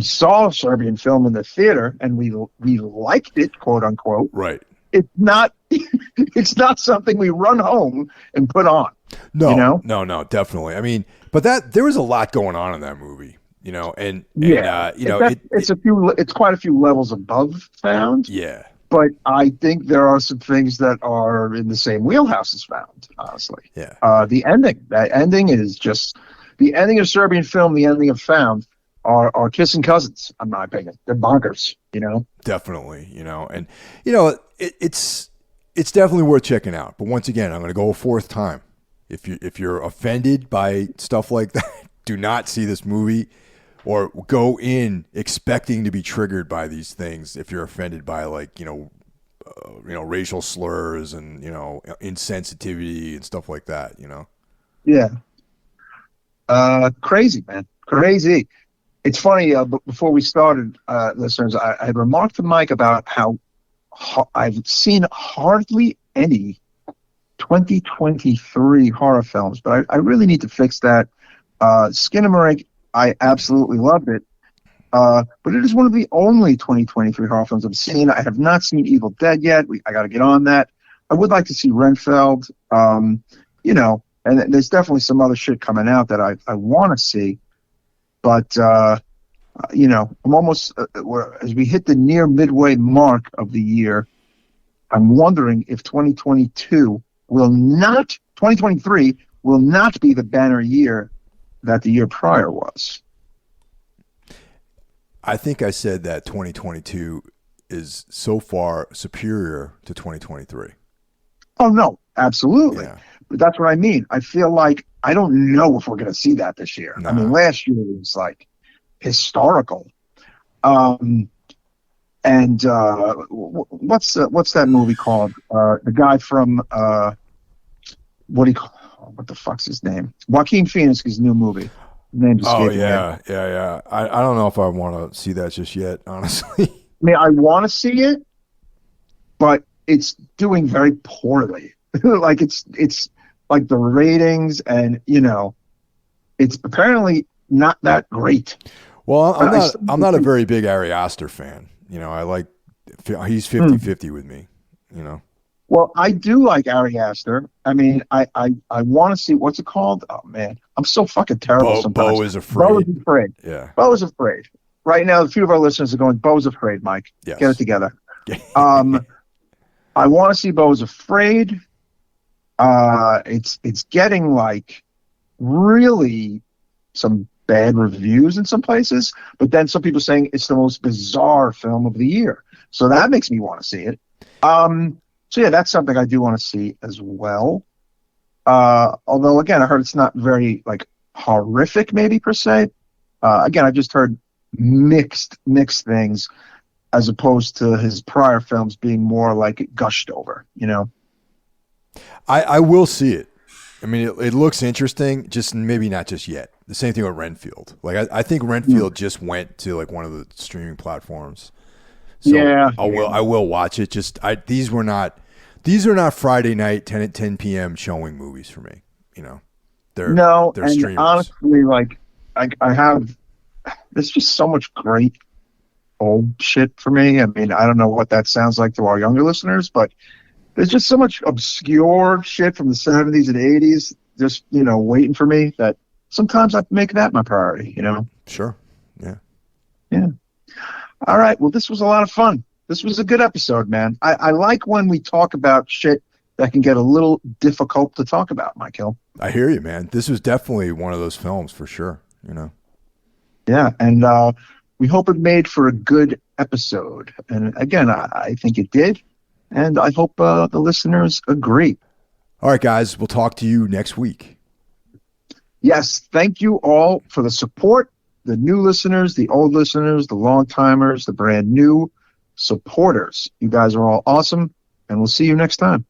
saw a Serbian film in the theater and we liked it, quote unquote. Right. It's not something we run home and put on. No, definitely. I mean, but there was a lot going on in that movie, it's quite a few levels above Found. Yeah. But I think there are some things that are in the same wheelhouse as Found, honestly. Yeah. The ending is just the ending of Serbian film, the ending of Found are kissing cousins, in my opinion. They're bonkers, Definitely, and it's definitely worth checking out. But once again, I'm going to go a fourth time. If you're offended by stuff like that, do not see this movie or go in expecting to be triggered by these things. If you're offended by racial slurs and insensitivity and stuff like that, Yeah. Crazy, man, crazy. It's funny. Before we started, listeners, I had remarked to Mike about how I've seen hardly any 2023 horror films, but I really need to fix that. Skinamarink, I absolutely loved it, but it is one of the only 2023 horror films I've seen. I have not seen Evil Dead yet. I got to get on that. I would like to see Renfield, and there's definitely some other shit coming out that I want to see, but I'm almost as we hit the near midway mark of the year. I'm wondering if 2023 will not be the banner year that the year prior was. I think I said that 2022 is so far superior to 2023. Oh, no, absolutely. Yeah. But that's what I mean. I feel like I don't know if we're going to see that this year. Nah. I mean, last year was like historical. And what's that movie called? The guy from what the fuck's his name? Joaquin Phoenix's new movie. Name's escaping me. Yeah. I don't know if I want to see that just yet, honestly. I mean, I want to see it, but it's doing very poorly. Like it's like the ratings, and it's apparently not that great. Well, I'm not a very big Ari Aster fan. I like he's 50-50 with me. Well, I do like Ari Aster. I mean, I want to see, what's it called? Oh man, I'm so fucking terrible sometimes. Beau is Afraid. Beau is Afraid. Yeah. Beau is Afraid. Right now, a few of our listeners are going, Beau's Afraid, Mike. Yes. Get it together. I want to see Beau is Afraid. It's getting like really some bad reviews in some places, but then some people saying it's the most bizarre film of the year. So that makes me want to see it. So yeah, that's something I do want to see as well. Although again, I heard it's not very like horrific, maybe per se. Again, I just heard mixed things, as opposed to his prior films being more like gushed over. I will see it. I mean, it looks interesting, just maybe not just yet. The same thing with Renfield. Like I think Renfield just went to like one of the streaming platforms. So Yeah, I will watch it. Just these are not Friday night 10 p.m. showing movies for me. You know, they're and streamers. honestly, like I have, there's just so much great old shit for me. I mean, I don't know what that sounds like to our younger listeners, but there's just so much obscure shit from the 70s and 80s just, waiting for me that sometimes I make that my priority, Sure. Yeah. Yeah. All right. Well, this was a lot of fun. This was a good episode, man. I like when we talk about shit that can get a little difficult to talk about, Mike Hill. I hear you, man. This was definitely one of those films for sure, Yeah, and we hope it made for a good episode. And again, I think it did, and I hope the listeners agree. All right, guys, we'll talk to you next week. Yes, thank you all for the support, the new listeners, the old listeners, the long-timers, the brand new supporters. You guys are all awesome, and we'll see you next time.